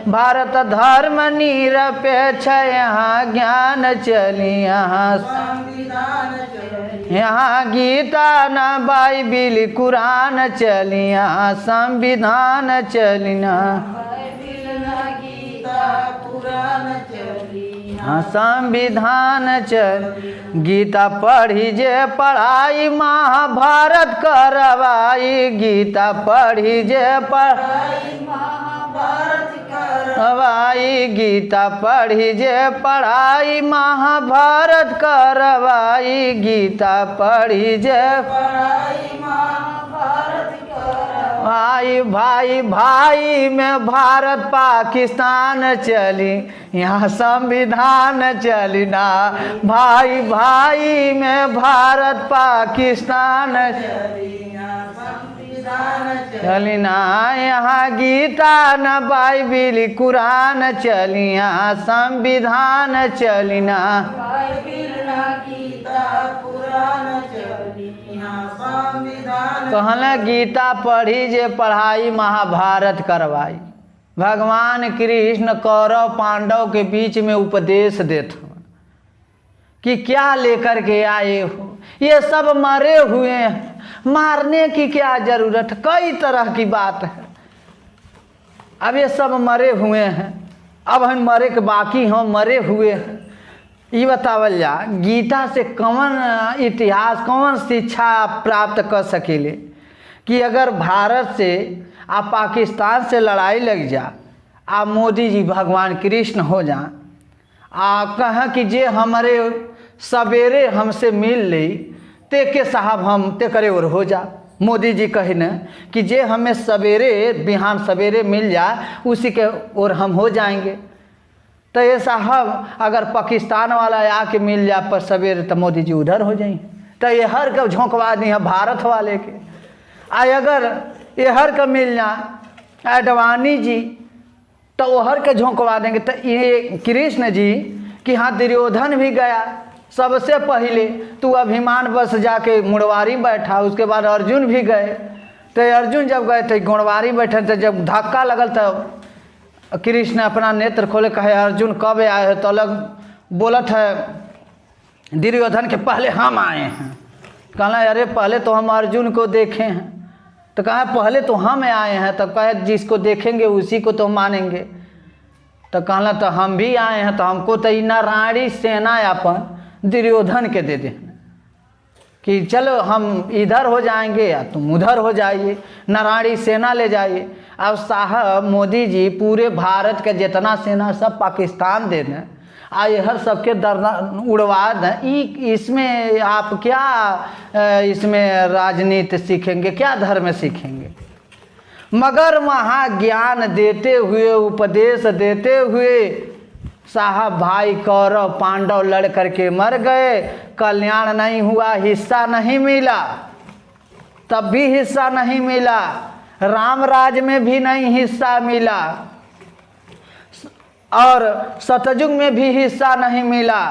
भारत धर्म निरपेक्ष, यहाँ ज्ञान चली, यहाँ संविधान चली, यहाँ गीता न बाइबिल कुरान चली, यहाँ संविधान चलिना, हाँ संविधान चल। गीता पढ़ी जे पढ़ाई महाभारत करवाई, गीता पढ़ी जे पढ़ाई महाभारत करवाई, गीता पढ़ी जे पढ़ाई महाभारत करवाई, गीता पढ़ी जे पढ़ाई महाभारत भाई भाई भाई में भारत पाकिस्तान चली, यहाँ संविधान चलिना, भाई भाई में भारत पाकिस्तान चलिना, यहाँ गीता न बाइबिल कुरान चली, यहाँ संविधान चलिना, कहना गीता पढ़ी जे पढ़ाई महाभारत करवाई। भगवान कृष्ण कौरव पांडव के बीच में उपदेश देते कि क्या लेकर के आए हो, ये सब मरे हुए हैं, मारने की क्या जरूरत, कई तरह की बात है। अब ये सब मरे हुए हैं, अब हम मरे के बाकी हम मरे हुए हैं। ये बतावल जा गीता से कौन इतिहास कौन शिक्षा प्राप्त कर सकेले कि अगर भारत से आ पाकिस्तान से लड़ाई लग जा, आ मोदी जी भगवान कृष्ण हो जा, आ कहें कि जे हमारे सवेरे हमसे मिल ली ते के साहब हम ते करे और हो जा। मोदी जी कहे न कि जे हमें सवेरे बिहान सवेरे मिल जाए उसी के और हम हो जाएंगे। तो ये साहब अगर पाकिस्तान वाला आके मिल जाए पर सवेरे तो मोदी जी उधर हो जाएंगे। तो ये हर का झोंकवा दी है भारत वाले के। अगर ये हर का मिल जाए अडवाणी जी तो वो हर के झोंकवा देंगे। तो ये कृष्ण जी कि हाँ दुर्योधन भी गया सबसे पहले, तू अभिमान बस जाके मुड़वारी बैठा, उसके बाद अर्जुन भी गए। तो अर्जुन जब गए तो गुणवारी बैठे, तो जब धक्का लगल तो कृष्ण अपना नेत्र खोले कहे अर्जुन कब आए हो, तो अलग बोलत है दुर्योधन के पहले हम आए हैं। कहना अरे पहले तो हम अर्जुन को देखे हैं। तो कहा पहले तो हम आए हैं, तब कहे जिसको देखेंगे उसी को तो मानेंगे। तो कहना तो हम भी आए हैं, तो हमको तो नारायणी सेना अपन दुर्योधन के दे देना कि चलो हम इधर हो जाएंगे या तुम उधर हो जाइए, नारायणी सेना ले जाइए। अब साहब मोदी जी पूरे भारत के जितना सेना सब पाकिस्तान दे दें, आए हर सबके दर्द उड़वा दें। इसमें आप क्या इसमें राजनीति सीखेंगे, क्या धर्म सीखेंगे? मगर वहाँ ज्ञान देते हुए उपदेश देते हुए साहब भाई कौरव पांडव लड़ करके मर गए, कल्याण नहीं हुआ, हिस्सा नहीं मिला, तब भी हिस्सा नहीं मिला, राम राज में भी नहीं हिस्सा मिला, और सतयुग में भी हिस्सा नहीं मिला।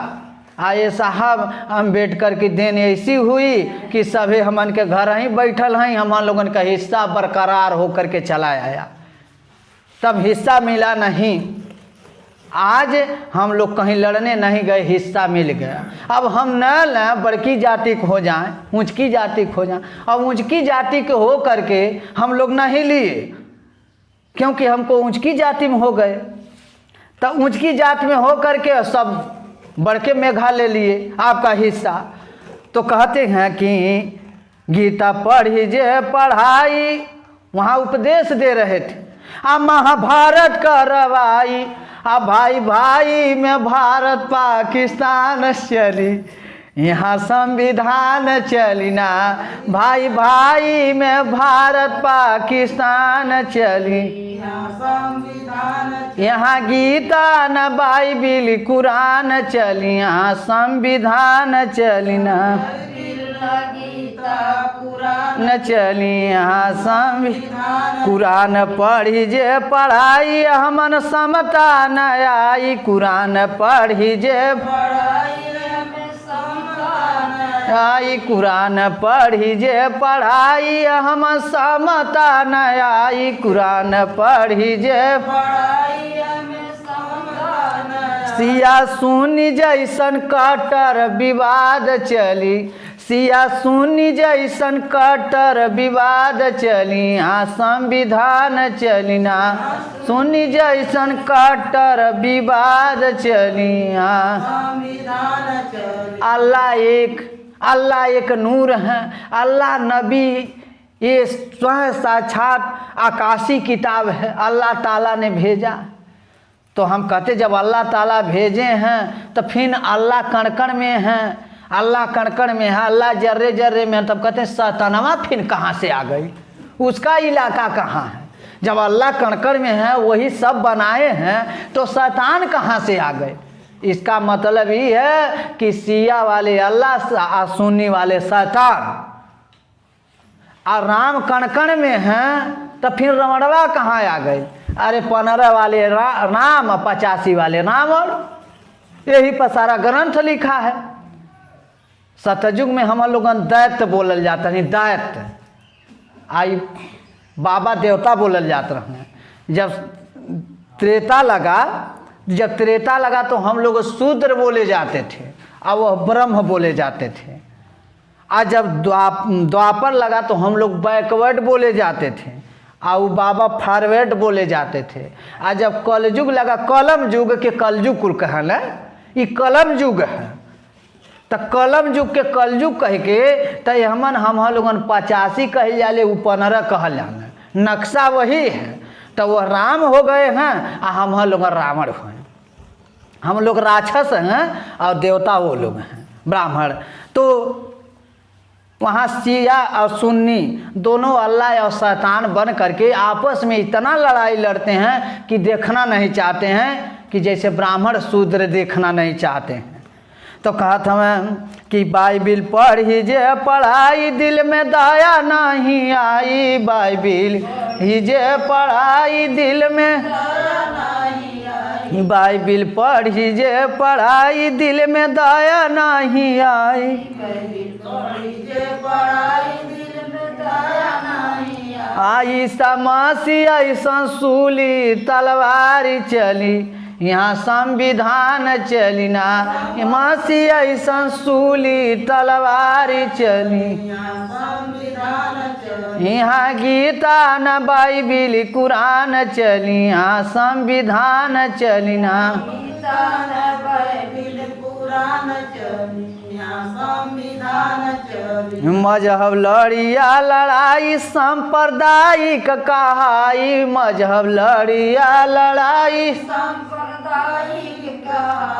आए साहब अम्बेडकर की देन ऐसी हुई कि सभी हमन के घर ही बैठल हैं, हम लोगन का हिस्सा बरकरार होकर के चला आया, तब हिस्सा मिला नहीं। आज हम लोग कहीं लड़ने नहीं गए, हिस्सा मिल गया। अब हम न लें बड़की जाति को हो जाएं, ऊंचकी जाति को हो जाएं। अब ऊंचकी जाति के हो करके हम लोग नहीं लिए, क्योंकि हमको ऊंचकी जाति में हो गए। तो ऊंचकी जाति में हो करके सब बड़के मेघा ले लिए आपका हिस्सा। तो कहते हैं कि गीता पढ़ी जे पढ़ाई, वहाँ उपदेश दे रहे थे। आ महाभारत का रवाई, आ भाई भाई में भारत पाकिस्तान चली, यहाँ संविधान चली ना। भाई भाई में भारत पाकिस्तान चली, यहाँ गीता न बाइबिल कुरान चली, यहाँ संविधान चली ना। न चली यहाँ संविधान, कुरान पढ़ी जे पढ़ाई, हमन समता न आई। कुरान पढ़ी जे आई, कुरान पढ़ी जे पढ़ाई, हम समता न आई। कुरान पढ़ी जे सिया सुनी जैसन कट्टर विवाद चली, सिया सुनी जैसन कट्टर विवाद चली, यहाँ संविधान चली ना। सुनी जैसन कट्टर विवाद चली, यहाँ संविधान चली। अल्लाह एक नूर है, अल्लाह नबी ये स्वयं साक्षात आकाशी किताब है, अल्लाह ताला ने भेजा। तो हम कहते जब अल्लाह ताला भेजे हैं तो फिर अल्लाह कण-कण में हैं, अल्लाह कण-कण में है, अल्लाह जर्रे जर्रे में है। तब कहते हैं शैतानवा फिर कहाँ से आ गई, उसका इलाका कहाँ है। जब अल्लाह कण-कण में है, वही सब बनाए हैं, तो शैतान कहाँ से आ गए। इसका मतलब ये है कि शिया वाले अल्लाह, सुन्नी वाले शैतान। और राम कण-कण में हैं तो फिर रमणवा कहाँ आ गए। अरे 15 वाले राम, 85 वाले राम, और यही पर सारा ग्रंथ लिखा है। सतयुग में हम लोग दैत्य बोलल जाता नहीं, दैत्य आई बाबा देवता बोलल जाते रहे। जब त्रेता लगा तो हम लोग शूद्र बोले जाते थे और वह ब्रह्म बोले जाते थे। आज जब द्वापर लगा तो हम लोग बैकवर्ड बोले जाते थे और वो बाबा फॉरवर्ड बोले जाते थे। आज जब कलयुग लगा, कलम युग के कलयुग कुल कहल है, ये कलम युग है। तो कलम युग के कलयुग कह के तो हम लोगन 85 कहल जाले, वो 15 कहल जाले, नक्शा वही है। तो वह राम हो गए हैं और हम लोग रावण हुए। हम लोग राक्षस हैं और देवता वो लोग हैं ब्राह्मण। तो वहाँ शिया और सुन्नी दोनों अल्लाह और शैतान बन करके आपस में इतना लड़ाई लड़ते हैं कि देखना नहीं चाहते हैं, कि जैसे ब्राह्मण शूद्र देखना नहीं चाहते हैं। तो कहा था मैं कि बाइबिल पढ़ी जे पढ़ाई, दिल में दया नहीं आई। बाइबिल ही जे पढ़ाई, दिल में बाइबिल पढ़ी जे पढ़ाई, दिल में दया नहीं आई। आई समस्या ऐसा सूली तलवारी चली, यहाँ संविधान चली ना। मासी ऐसा सूली तलवारी चली, यहाँ गीता न बाइबिल कुरान चली, यहाँ संविधान चली ना। मजहब लड़िया लड़ाई सांप्रदायिक कहाई, मजहब लड़िया लड़ाई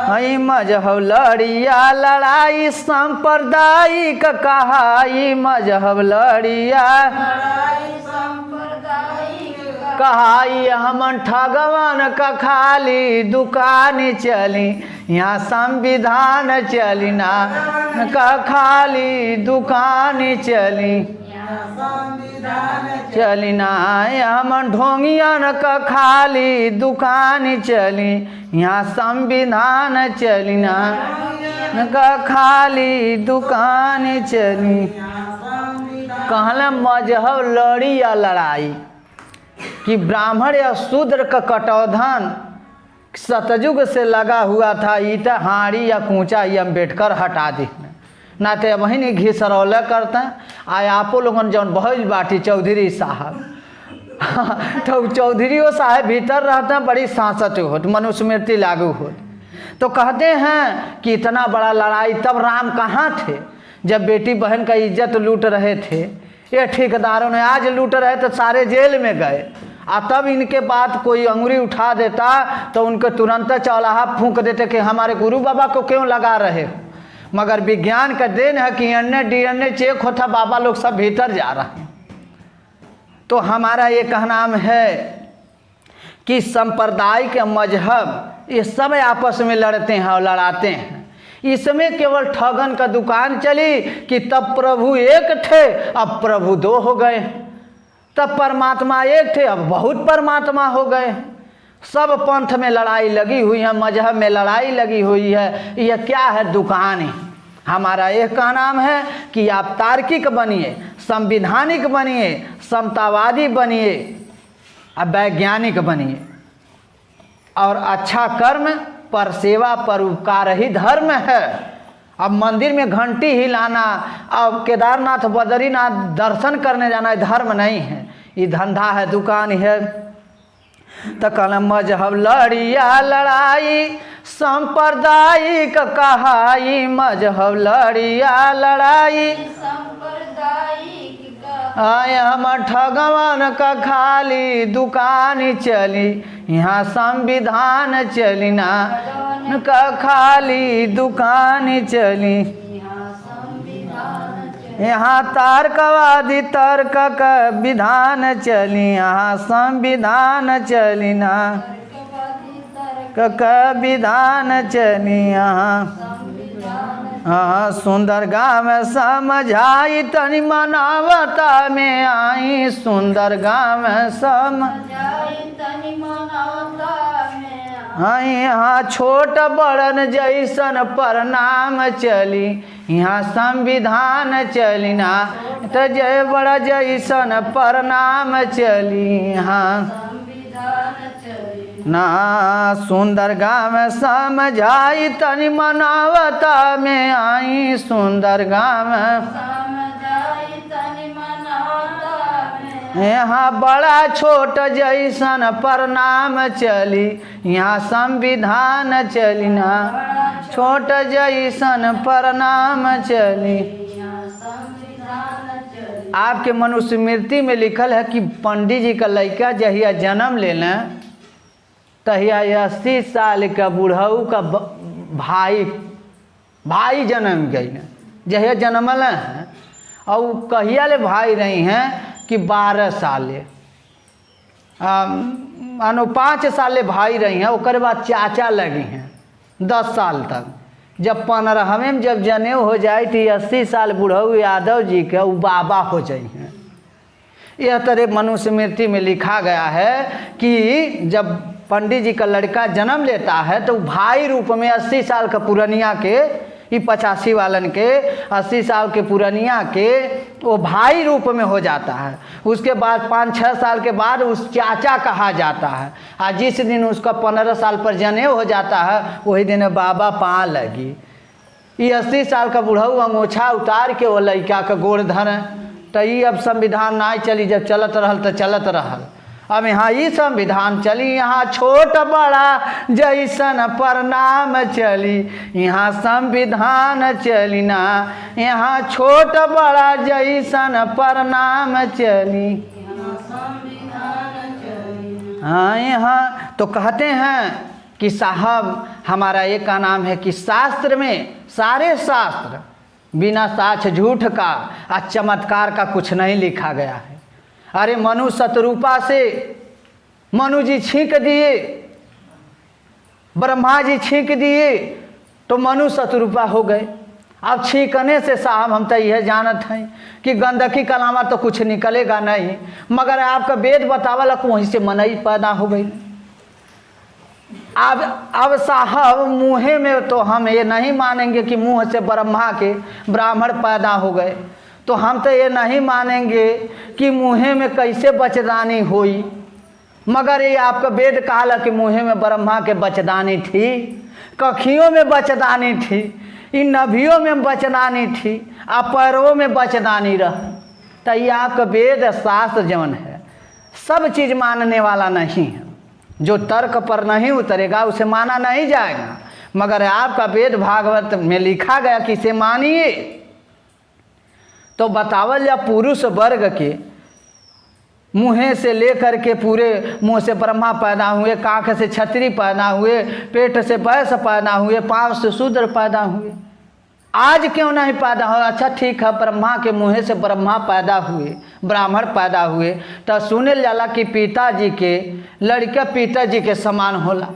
हई, मजहब लड़िया लड़ाई सांप्रदायिक कहाई। मजहब लड़िया कहाई, हमन ठगवन का खाली दुकान चली, यहाँ संविधान चली ना। का खाली दुकान चली ना, हमन ढोंगियन का खाली दुकान चली, यहाँ संविधान चली ना। का खाली दुकान चली। कहला मजहब लड़ी या लड़ाई कि ब्राह्मण या शूद्र का कटौधन सतयुग से लगा हुआ था ईटा हाड़ी या कूचा ये अम्बेडकर हटा दी ना तो वही नहीं घिसरौला करते आए आपो लोगन जौन बहुत बाटी चौधरी साहब तो चौधरी वो साहब भीतर रहते हैं बड़ी सांसत होत मनुस्मृति लागू होत। तो कहते हैं कि इतना बड़ा लड़ाई तब राम कहाँ थे जब बेटी बहन का इज्जत लूट रहे थे। ये ठेकेदारों ने आज लूट रहे तो सारे जेल में गए और तब इनके बाद कोई अंगुरी उठा देता तो उनको तुरंत चौलाहा फूंक देते कि हमारे गुरु बाबा को क्यों लगा रहे हो। मगर विज्ञान का देन है कि DNA चेक होता बाबा लोग सब भीतर जा रहे हैं। तो हमारा ये कहना है कि सांप्रदायिक मजहब ये सब आपस में लड़ते हैं और लड़ाते हैं। इसमें केवल ठगन का दुकान चली कि तब प्रभु एक थे अब प्रभु दो हो गए, तब परमात्मा एक थे अब बहुत परमात्मा हो गए। सब पंथ में लड़ाई लगी हुई है, मजहब में लड़ाई लगी हुई है। यह क्या है? दुकान है। हमारा यह का नाम है कि आप तार्किक बनिए, संविधानिक बनिए, समतावादी बनिए, अब वैज्ञानिक बनिए और अच्छा कर्म पर सेवा पर उपकार ही धर्म है। अब मंदिर में घंटी हिलाना, अब केदारनाथ बद्रीनाथ दर्शन करने जाना ये धर्म नहीं है, ये धंधा है, दुकान है। तो कल मजहब लड़िया लड़ाई सांप्रदायिक कहाई, मजहब लड़िया लड़ाई आए हम ठगवान का खाली दुकान चली, यहाँ संविधान चली ना का खाली दुकान चली। यहाँ तार्कवादी तर्क का विधान चली, यहाँ संविधान चली ना का विधान चली। यहाँ हाँ सुंदर गाँव में समझाई तनी मनावता में आई, सुंदर गाँव में समझाई तनी मनावता में आई। यहाँ छोट बड़न जैसन प्रणाम चली, यहाँ संविधान चली ना तो जय बड़ा जैसन प्रणाम चली। यहाँ ना सुंदर गाँव में समझाई तनी मनावता में आई, सुंदर गाँव में समझाई तनी मनावता में। यहाँ बड़ा छोट जैसन प्रणाम चली, यहाँ संविधान चली ना छोट जैसन प्रणाम चली। आपके मनुस्मृति में लिखल है कि पंडित जी का लड़का जहिया जन्म ले लें तहिया 80 साल का बुढ़ऊ का भाई जन्म गई न जहिया जन्मल हैं और कहिया ले भाई रही हैं कि 12 साल मानो 5 साल भाई रही हैं, उसके बाद चाचा लगी हैं 10 साल तक। जब 15वें में जब जनेऊ हो जाए तो 80 साल बुढ़ऊ यादव जी के वो बाबा हो जाए हैं। यह तरह मनुस्मृति में लिखा गया है कि जब पंडित जी का लड़का जन्म लेता है तो भाई रूप में 80 साल का पुरनिया के, ये 85 वालन के 80 साल के पुरनिया के वो भाई रूप में हो जाता है। उसके बाद 5-6 साल के बाद उस चाचा कहा जाता है। आज जिस दिन उसका 15 साल पर जनेऊ हो जाता है वही दिन बाबा पाँ लगी। ये 80 साल का बुढ़ऊ अंगोछा उतार के वो लड़का का गोड़ धरें तो ये अब संविधान ना चली, जब चलत रहल तो चलत रहल। अब यहाँ ये संविधान चली, यहाँ छोट बड़ा जैसन प्रणाम चली, यहाँ संविधान चली ना यहाँ छोट बड़ा जैसन प्रणाम चली। हाँ यहाँ तो कहते हैं कि साहब हमारा एक का नाम है कि शास्त्र में सारे शास्त्र बिना साक्ष्य झूठ का और चमत्कार का कुछ नहीं लिखा गया है। अरे मनु शतरूपा से मनु जी छींक दिए, ब्रह्मा जी छींक दिए तो मनु शतरूपा हो गए। अब छींकने से साहब हम तो यह जानत हैं कि गंदगी का अलावा तो कुछ निकलेगा नहीं, मगर आपका वेद बतावला कि वहीं से मनई पैदा हो गई। अब साहब मुँहे में तो हम ये नहीं मानेंगे कि मुँह से ब्रह्मा के ब्राह्मण पैदा हो गए, तो हम तो ये नहीं मानेंगे कि मुँहे में कैसे बचदानी हुई। मगर ये आपका वेद कहला कि मुँहे में ब्रह्मा के बचदानी थी, कखियों में बचदानी थी, इन नभियों में बचदानी थी, आ पैरों में बचदानी रह। तो ये आपका वेद शास्त्र जवन है सब चीज़ मानने वाला नहीं है। जो तर्क पर नहीं उतरेगा उसे माना नहीं जाएगा। मगर आपका वेद भागवत में लिखा गया कि इसे मानिए। तो बतावल या पुरुष वर्ग के मुँह से लेकर के पूरे मुँह से ब्रह्मा पैदा हुए, काख से क्षत्रिय पैदा हुए, पेट से वैश्य पैदा हुए, पाँव से शूद्र पैदा हुए। आज क्यों नहीं पैदा हो? अच्छा ठीक है, ब्रह्मा के मुँह से ब्रह्मा पैदा हुए, ब्राह्मण पैदा हुए, तो सुने जाला कि पिताजी के लड़का पिताजी के समान होला।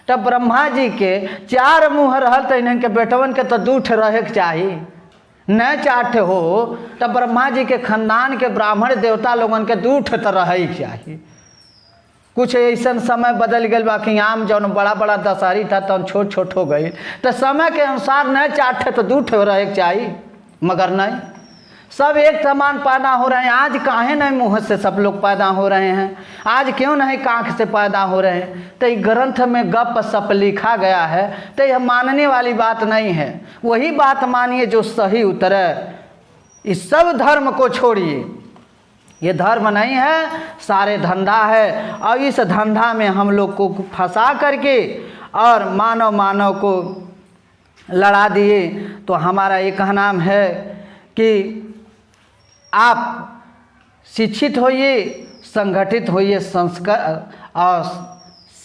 तो ब्रह्मा जी के 4 मुँह रहल तो इन्हन के बेटवन के तो 2 ठे रहे के चाहिए, न 4 ठे हो। तो ब्रह्मा जी के खानदान के ब्राह्मण देवता लोगन के 2 ठे तो रहे के चाहिए। कुछ ऐसा समय बदल गया बा कि आम जौन बड़ा बड़ा दशहरी था तो छोट छोट हो गई। तो समय के अनुसार न 4 ठे तो 2 ठे रहे के चाहिए, मगर नहीं, सब एक समान पैदा हो रहे हैं। आज काहे नहीं मुँह से सब लोग पैदा हो रहे हैं? आज क्यों नहीं काख से पैदा हो रहे हैं? तो ये ग्रंथ में गप सप लिखा गया है, तो यह मानने वाली बात नहीं है। वही बात मानिए जो सही उतरे। इस सब धर्म को छोड़िए, ये धर्म नहीं है, सारे धंधा है। और इस धंधा में हम लोग को फंसा करके और मानव को लड़ा दिए। तो हमारा ये कहना है कि आप शिक्षित होइए, संगठित होइए,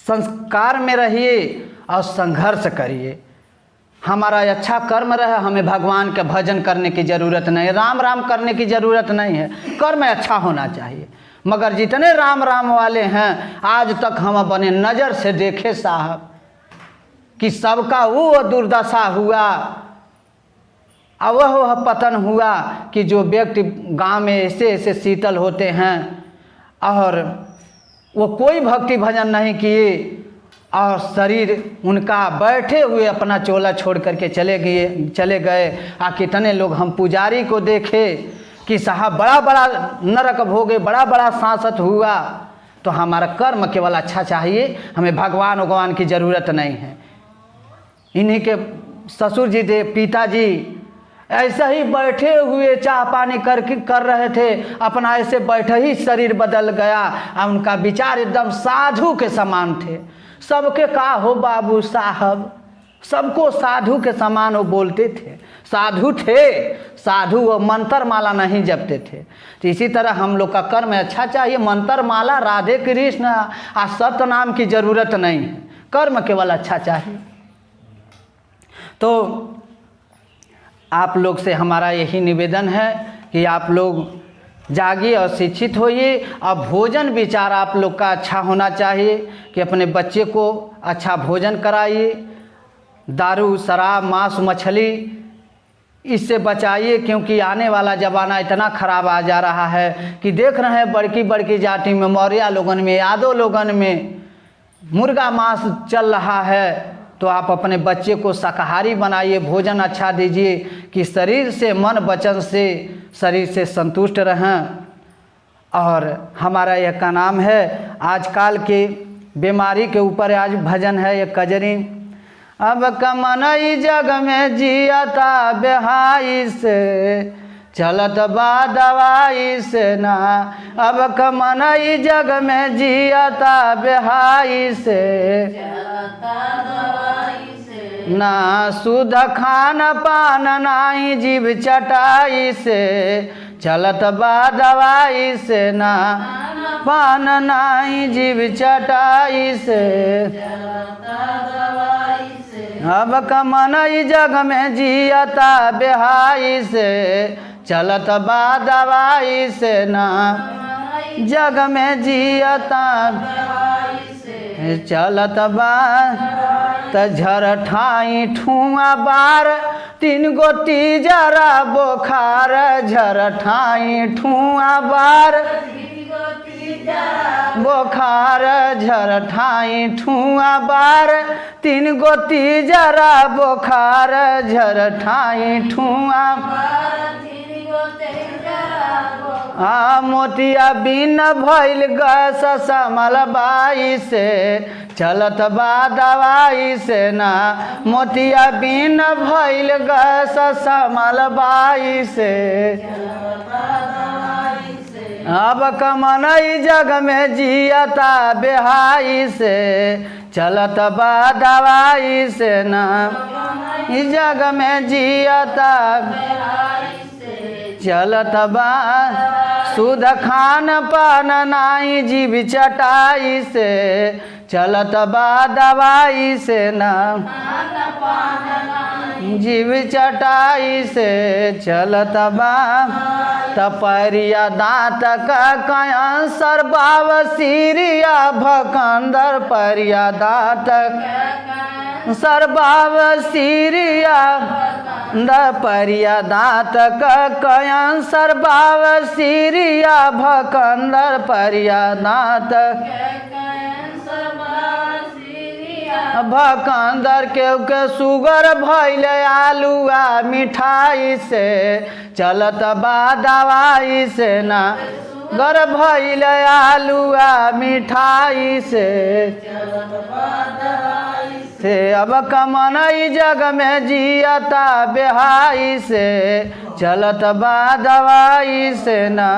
संस्कार में रहिए और संघर्ष करिए। हमारा अच्छा कर्म रहे, हमें भगवान के भजन करने की ज़रूरत नहीं है, राम राम करने की ज़रूरत नहीं है, कर्म अच्छा होना चाहिए। मगर जितने राम राम वाले हैं आज तक हम अपने नज़र से देखे साहब कि सबका वो दुर्दशा हुआ, और वह पतन हुआ कि जो व्यक्ति गांव में ऐसे ऐसे शीतल होते हैं और वो कोई भक्ति भजन नहीं किए और शरीर उनका बैठे हुए अपना चोला छोड़ करके चले गए। कितने लोग हम पुजारी को देखे कि साहब बड़ा बड़ा नरक भोगे, बड़ा बड़ा सांसत हुआ। तो हमारा कर्म केवल अच्छा चाहिए, हमें भगवान की ज़रूरत नहीं है। इन्हीं के ससुर जी थे, पिताजी ऐसे ही बैठे हुए चाह पानी कर रहे थे, अपना ऐसे बैठे ही शरीर बदल गया और उनका विचार एकदम साधु के समान थे। सबके का हो बाबू साहब, सबको साधु के समान वो बोलते थे, साधु थे, साधु वो मंत्र माला नहीं जपते थे। तो इसी तरह हम लोग का कर्म अच्छा चाहिए, मंत्र माला राधे कृष्ण आ सत्य नाम की ज़रूरत नहीं है, कर्म केवल अच्छा चाहिए। तो आप लोग से हमारा यही निवेदन है कि आप लोग जागिए और शिक्षित होइए। और भोजन विचार आप लोग का अच्छा होना चाहिए कि अपने बच्चे को अच्छा भोजन कराइए। दारू शराब मांस मछली इससे बचाइए, क्योंकि आने वाला ज़माना इतना ख़राब आ जा रहा है कि देख रहे हैं बड़की बड़की जाति में, मौर्य लोगन में, यादव लोगन में मुर्गा मांस चल रहा है। तो आप अपने बच्चे को शाकाहारी बनाइए, भोजन अच्छा दीजिए कि शरीर से मन वचन से शरीर से संतुष्ट रहें। और हमारा यह का नाम है आजकल के बीमारी के ऊपर आज भजन है, एक कजरी। अब कमनई जग में जियाता बेहाई से, चलत बा दवाई से ना। अब कमनई जग में जियाता बेहाई से, ना शुद्ध खान पान नाई जीव चटाई से, चलत बा दवाई से ना पान नाई जीव चटाई से। अब कमनई जग में जियता बेहाई से, चलत बा दवाई से ना जग में जियता चलत बा। त झरठाई ठुआ बार 3 गो तीजरा बोखार, झरठाई ठुआ बार बोखार, झरठाई ठुआ बार 3 गो तीजरा बोखार, झरठाई ठुआ मोतिया बिन भइल गैस समल बाई से चलत बा दवाई से ना। मोतिया बिन भइल गैस समल बाई से अब कमनई जग में जियता बेहाई से चलत बा दवाई से ना। इस जग में जियता चलत बा शुद्ध खान पान नाई जीव चटाई से चलत बा दवाई से ना। जीव चटाई से चलत बा तपरिया दांत का कैंसर बाव सीरिया भकंदर परिया दांत सरबाव सीरिया परिया दांत का कैंसर बाव सीरिया भकंदर परिया दांत भकंदर के सुगर भइल आलूआ मिठाई से चलत बा दवाई से ना। गर भइल आलूआ मिठाई से अब कमनई जग में जियता बेहाई से चलत बा दवाई से ना।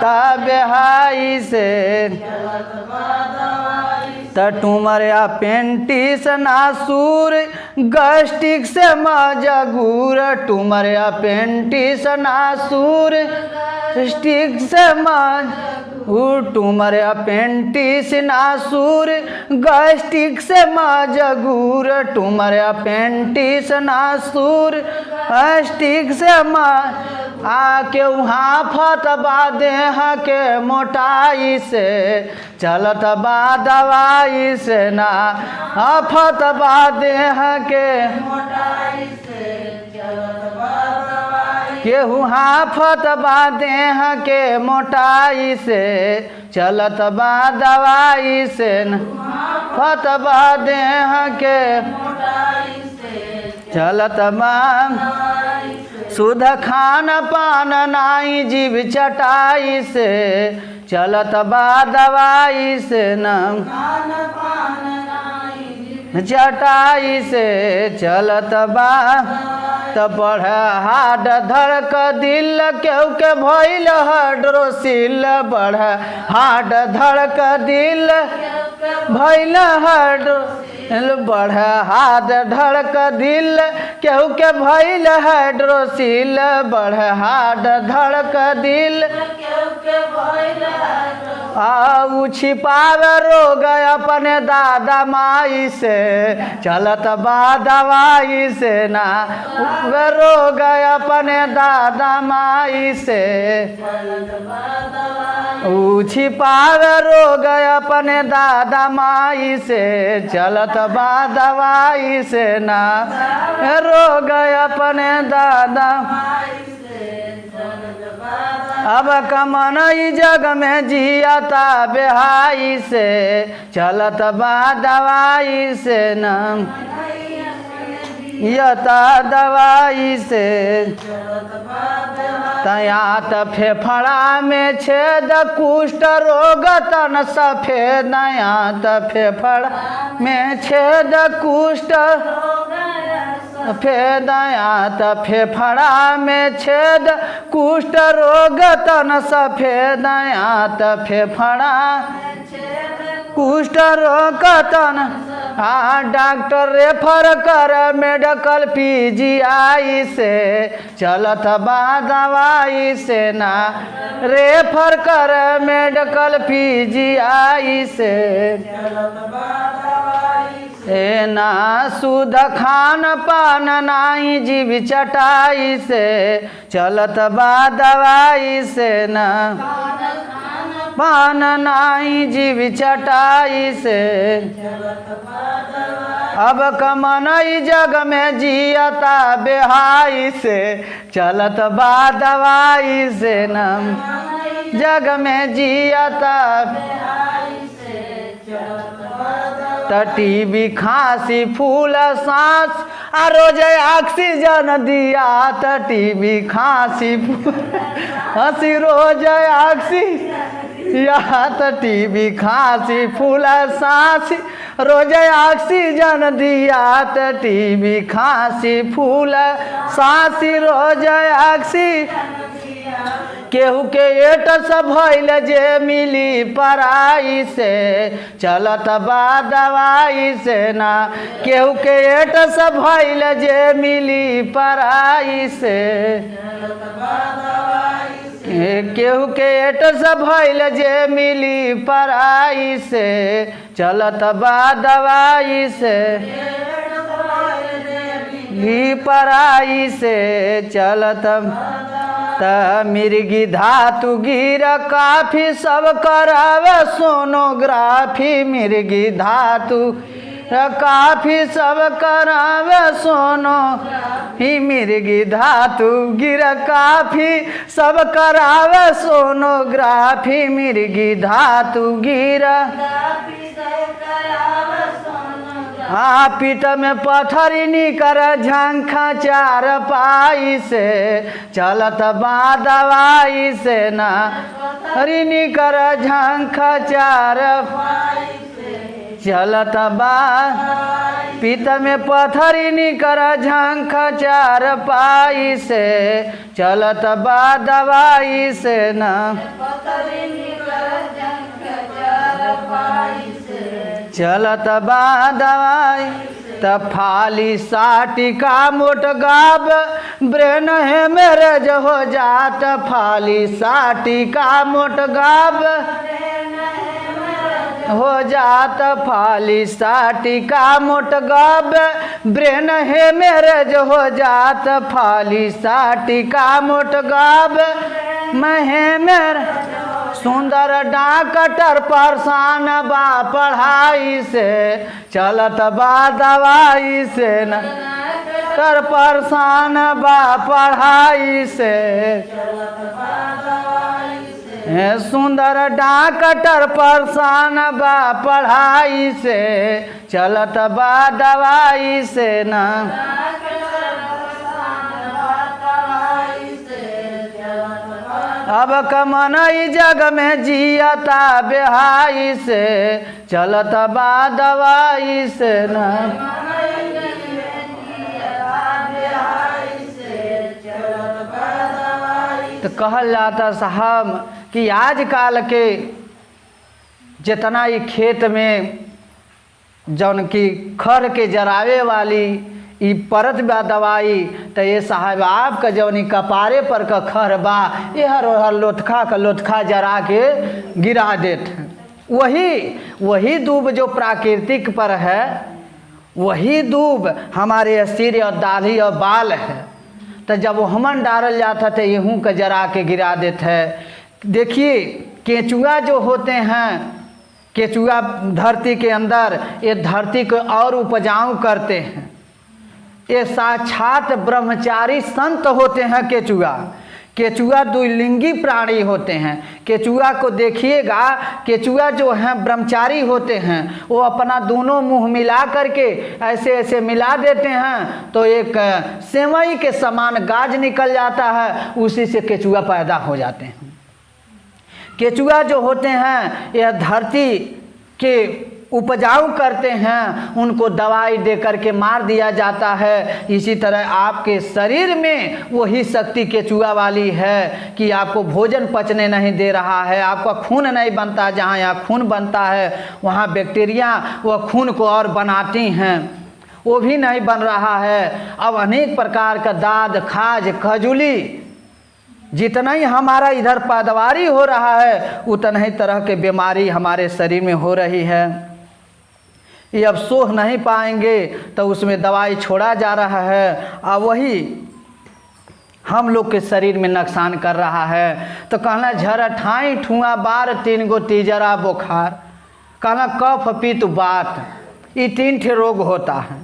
ता बेहाई से टूमर अपेंटिस नासूर गैस्ट्रिक से मजगूर। टूमर अपेंटिस नासूर स्टिक से टूमर अपेंटिस नासूर गैस्ट्रिक से मजगूर। टूमर अपेंटिस नासूर स्टिक से आके वहाँ फतबा देह के मोटाई से चलत बा दवाई से ना। फतबा देह के मोटाई से चलत बा दवाई केहू फतबा देह के मोटाई से चलत बा दवाई से ना। फतबा देह के मोटाई से चलत बा शुद्ध खान पान नाई जीव चटाई से चलत बा दवाई से ना। चटाई से चलत बा त बढ़ हाड धड़क दिल केहू के भइल हाइड्रोसिल। बढ़ हाड धड़क दिल भइल बढ़ हाथ धड़क दिल केहू के भइल हाइड्रोसिल। बढ़ हाथ धड़क दिल उ छिपावे रोग अपने दादा माई से चलत बा दवाई से ना। रोग अपने दादा माई से उ छिपावे रोग अपने दादा माई से चलत बा दवाई से ना। रोग अपने दादा अब कमनई जग में जियता बेहाई से चलत बा दवाई से ना। यता दवाई से तयात फेफड़ा में छेद कुष्ठ रोग तन सफेद। नयात फेफड़ा में छेद कुष्ठ फेदयात फेफड़ा में छेद कुष्ठ रोग तन सफेदयात फेफड़ा कुष्ठ रोग तन डॉक्टर रेफर कर मेडिकल पीजीआई से चलत बा दवाई से ना। रेफर कर मेडिकल पीजीआई से ना। शुद्ध खान पान नाई जीव चटाई से चलत बा दवाई से ना। पान नाई जीव चटाई से अब कमनई जग में जियता बेहाई से चलत बा दवाई से ना। जग में जियता बेहाई से चलत बा दवाई त टीबी खांसी फूल सांस आ रोज ऑक्सीजन दिया त टीबी खांसी हंसी रोज या त टीबी खांसी फूल सांस रोज ऑक्सीजन दिया त टीबी खांसी फूल सांस रोज ऑक्सीजन केहू के एटस भइल जे मिली पराई से चलत बा दवाई से ना केहू के एटस भइल जे मिली पराई से केहू के एटस भइल जे मिली पराई से चलत बा दवाई से ही पराई से चलत त मिर्गी धातु गिर काफी सब करावे सोनोग्राफी मिर्गी धातु काफी सब करावे सोनो ही मिर्गी धातु गिर काफी सब करावे सोनोग्राफी मिर्गी धातु गिर हाँ पीठ में पत्थरी निकर झंखा चार पाई से चलत बा दवाई से ना हरी निकर झंखा चार चलत बा पीठ में पत्थरी निकर झंखा चार पाई से चलत बा दवाई से ना चलत बा दवाई त फाली साटी का मोट गाब ब्रेन है मेरेज हो जात फाली साटी का मोट गाब हो जात फाली साटी का मोट गाब ब्रेन है मेरेज हो जात फाली साटी का मोट गाब मैं मेरे सुंदर डॉक्टर परेशान बा पढ़ाई से चलत बा दवाई से न कर परेशान बा पढ़ाई से सुंदर डॉक्टर परेशान बा पढ़ाई से चलत बा दवाई से न अब कमनई जग में जियता बेहाई से चलत बा दवाई से न तो कहल जाता साहब कि आजकल के जितना ही खेत में जौन की खर के जरावे वाली ई परत बा दवाई तो ये साहब आपका जौनी कपारे पर का खर बा ये हर लोथखा जरा के गिरा देते वही दूब जो प्राकृतिक पर है वही दूब हमारे सिर और दाढ़ी और बाल है तो जब हमन डालल जाता तो गेहूँ का जरा के गिरा देते है। देखिए केचुआ जो होते हैं केचुआ धरती के अंदर ये धरती को और उपजाऊ करते हैं। ये साक्षात ब्रह्मचारी संत होते हैं केचुआ द्विलिंगी प्राणी होते हैं। केचुआ को देखिएगा केचुआ जो हैं ब्रह्मचारी होते हैं वो अपना दोनों मुंह मिला करके ऐसे मिला देते हैं तो एक सेवई के समान गाज निकल जाता है उसी से केचुआ पैदा हो जाते हैं। केचुआ जो होते हैं यह धरती के उपजाऊ करते हैं उनको दवाई दे करके मार दिया जाता है। इसी तरह आपके शरीर में वही शक्ति केचुआ वाली है कि आपको भोजन पचने नहीं दे रहा है, आपका खून नहीं बनता, जहाँ यहाँ खून बनता है वहाँ बैक्टीरिया वह खून को और बनाती हैं, वो भी नहीं बन रहा है। अब अनेक प्रकार का दाद खाज खजूली जितना ही हमारा इधर पैदावारी हो रहा है उतना ही तरह के बीमारी हमारे शरीर में हो रही है। ये अब सोह नहीं पाएंगे तो उसमें दवाई छोड़ा जा रहा है और वही हम लोग के शरीर में नुकसान कर रहा है। तो कहना झरा ठाई ठुआ बार 3 गो तीजरा बुखार, कहना कफ पित्त वात, ये 3 ठे रोग होता है।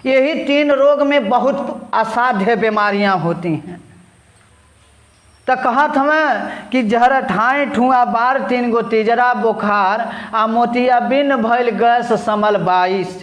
यही 3 रोग में बहुत असाध्य बीमारियां होती हैं। तो कहत हमें कि जहर ठाई ठुआ बार 3 गो तिजरा बुखार आ मोतिया बिन भइल गैस समल 22।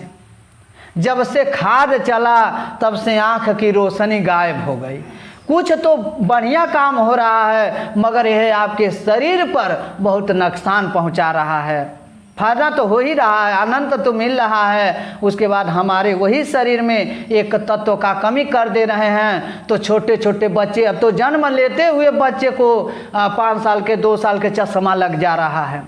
जब से खाद चला तब से आँख की रोशनी गायब हो गई। कुछ तो बढ़िया काम हो रहा है मगर यह आपके शरीर पर बहुत नुकसान पहुंचा रहा है। फायदा तो हो ही रहा है, आनंद तो मिल रहा है, उसके बाद हमारे वही शरीर में एक तत्व का कमी कर दे रहे हैं। तो छोटे छोटे बच्चे, अब तो जन्म लेते हुए बच्चे को 5 साल के 2 साल के चश्मा लग जा रहा है।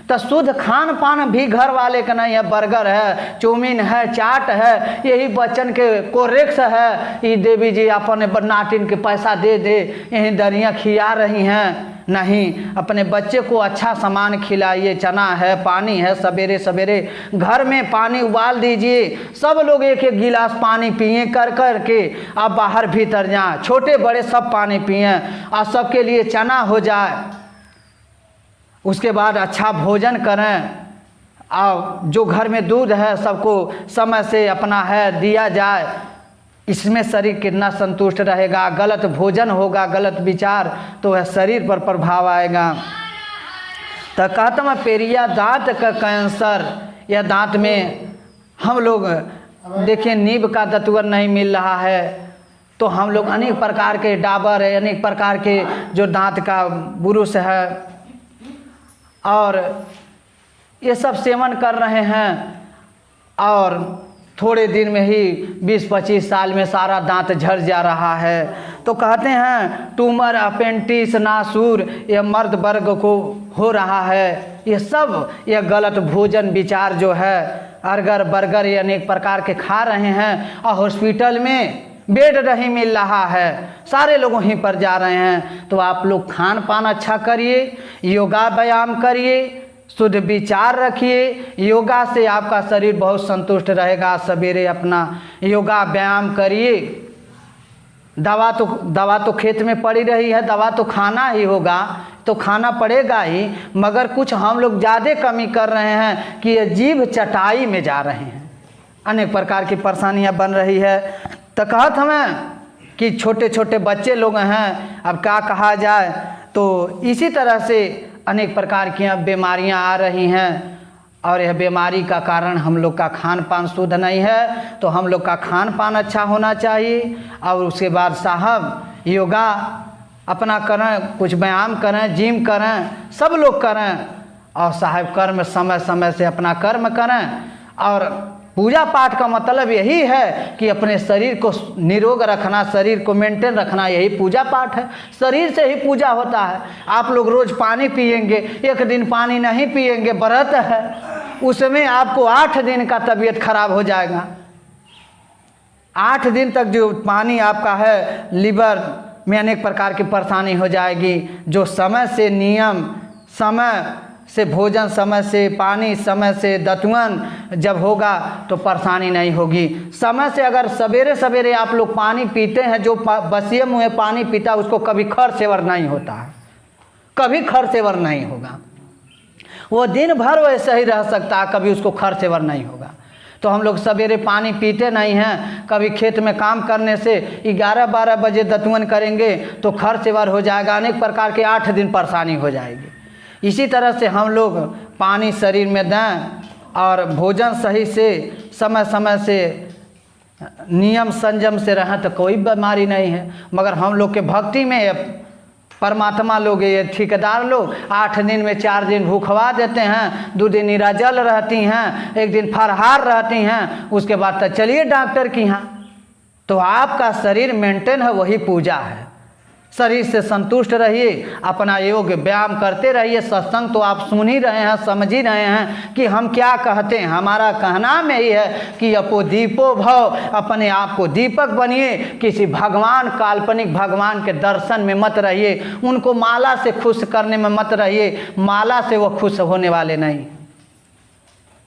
तो शुद्ध खान पान भी घर वाले का नहीं है, बर्गर है, चाउमीन है, चाट है, यही बच्चन के कोरेक्स है। ये देवी जी अपने नाटिन के पैसा दे दे यही दरियाँ खिला रही हैं। नहीं, अपने बच्चे को अच्छा सामान खिलाइए, चना है, पानी है, सवेरे सवेरे घर में पानी उबाल दीजिए, सब लोग एक एक गिलास पानी पिए कर कर के। आप बाहर भीतर जाएँ, छोटे बड़े सब पानी पिए और सबके लिए चना हो जाए। उसके बाद अच्छा भोजन करें और जो घर में दूध है सबको समय से अपना है दिया जाए। इसमें शरीर कितना संतुष्ट रहेगा। गलत भोजन होगा, गलत विचार, तो वह शरीर पर प्रभाव आएगा। तो कहता मैं पेरिया दांत का कैंसर, या दांत में हम लोग देखिए नींब का दतुअर नहीं मिल रहा है तो हम लोग अनेक प्रकार के डाबर है, अनेक प्रकार के जो दांत का बुरुश है और ये सब सेवन कर रहे हैं और थोड़े दिन में ही 20-25 साल में सारा दांत झड़ जा रहा है। तो कहते हैं ट्यूमर, अपेंडिक्स, नासूर ये मर्द वर्ग को हो रहा है। ये सब ये गलत भोजन विचार जो है अर्गर बर्गर ये अनेक प्रकार के खा रहे हैं और हॉस्पिटल में बेड नहीं मिल रहा है, सारे लोग वहीं पर जा रहे हैं। तो आप लोग खान पान अच्छा करिए, योगा व्यायाम करिए, शुद्ध विचार रखिए। योगा से आपका शरीर बहुत संतुष्ट रहेगा। सवेरे अपना योगा व्यायाम करिए। दवा तो खेत में पड़ी रही है, दवा तो खाना ही होगा, तो खाना पड़ेगा ही, मगर कुछ हम लोग ज़्यादा कमी कर रहे हैं कि ये जीभ चटाई में जा रहे हैं, अनेक प्रकार की परेशानियां बन रही है। तो कहत हमें कि छोटे छोटे बच्चे लोग हैं, अब क्या कहा जाए। तो इसी तरह से अनेक प्रकार की बीमारियां आ रही हैं और यह बीमारी का कारण हम लोग का खान पान शुद्ध नहीं है। तो हम लोग का खान पान अच्छा होना चाहिए और उसके बाद साहब योगा अपना करें, कुछ व्यायाम करें, जिम करें, सब लोग करें और साहब कर्म समय समय से अपना कर्म करें। और पूजा पाठ का मतलब यही है कि अपने शरीर को निरोग रखना, शरीर को मेंटेन रखना, यही पूजा पाठ है। शरीर से ही पूजा होता है। आप लोग रोज़ पानी पिएंगे, एक दिन पानी नहीं पिएंगे, व्रत है, उसमें आपको 8 दिन का तबीयत खराब हो जाएगा। 8 दिन तक जो पानी आपका है लीवर में अनेक प्रकार की परेशानी हो जाएगी। जो समय से नियम, समय से भोजन, समय से पानी, समय से दतुअन जब होगा तो परेशानी नहीं होगी। समय से अगर सवेरे सवेरे आप लोग पानी पीते हैं, जो बसिए मुँह पानी पीता उसको कभी खर सेवर नहीं होता है, कभी खर सेवर नहीं होगा। वो दिन भर वैसे ही रह सकता है, कभी उसको खर सेवर नहीं होगा। तो हम लोग सवेरे पानी पीते नहीं हैं। कभी खेत में काम करने से 11-12 बजे दतुअन करेंगे तो खर सेवर हो जाएगा, अनेक प्रकार के 8 दिन परेशानी हो जाएगी। इसी तरह से हम लोग पानी शरीर में दें और भोजन सही से समय समय से नियम संयम से रहें तो कोई बीमारी नहीं है। मगर हम लोग के भक्ति में परमात्मा लोग, ये ठेकेदार लोग 8 दिन में 4 दिन भूखवा देते हैं, 2 दिन निराजल रहती हैं, 1 दिन फरहार रहती हैं, उसके बाद तो चलिए डॉक्टर के यहाँ। तो आपका शरीर मेंटेन है, वही पूजा है। शरीर से संतुष्ट रहिए, अपना योग व्यायाम करते रहिए। सत्संग तो आप सुन ही रहे हैं, समझ ही रहे हैं कि हम क्या कहते हैं। हमारा कहना में ही है कि अपो दीपो भव, अपने आप को दीपक बनिए। किसी भगवान, काल्पनिक भगवान के दर्शन में मत रहिए, उनको माला से खुश करने में मत रहिए। माला से वो खुश होने वाले नहीं।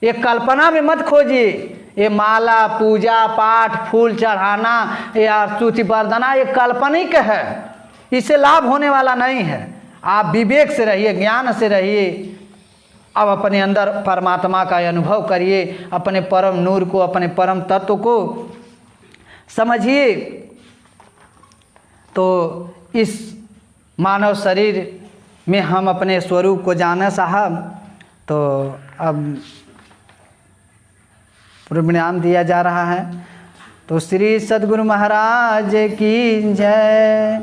ये कल्पना में मत खोजिए। ये माला, पूजा पाठ, फूल चढ़ाना या स्तुति वंदना ये काल्पनिक है, इससे लाभ होने वाला नहीं है। आप विवेक से रहिए, ज्ञान से रहिए। अब अपने अंदर परमात्मा का अनुभव करिए, अपने परम नूर को, अपने परम तत्व को समझिए। तो इस मानव शरीर में हम अपने स्वरूप को जाने साहब। तो अब प्रोग्राम दिया जा रहा है। तो श्री सद्गुरु महाराज की जय।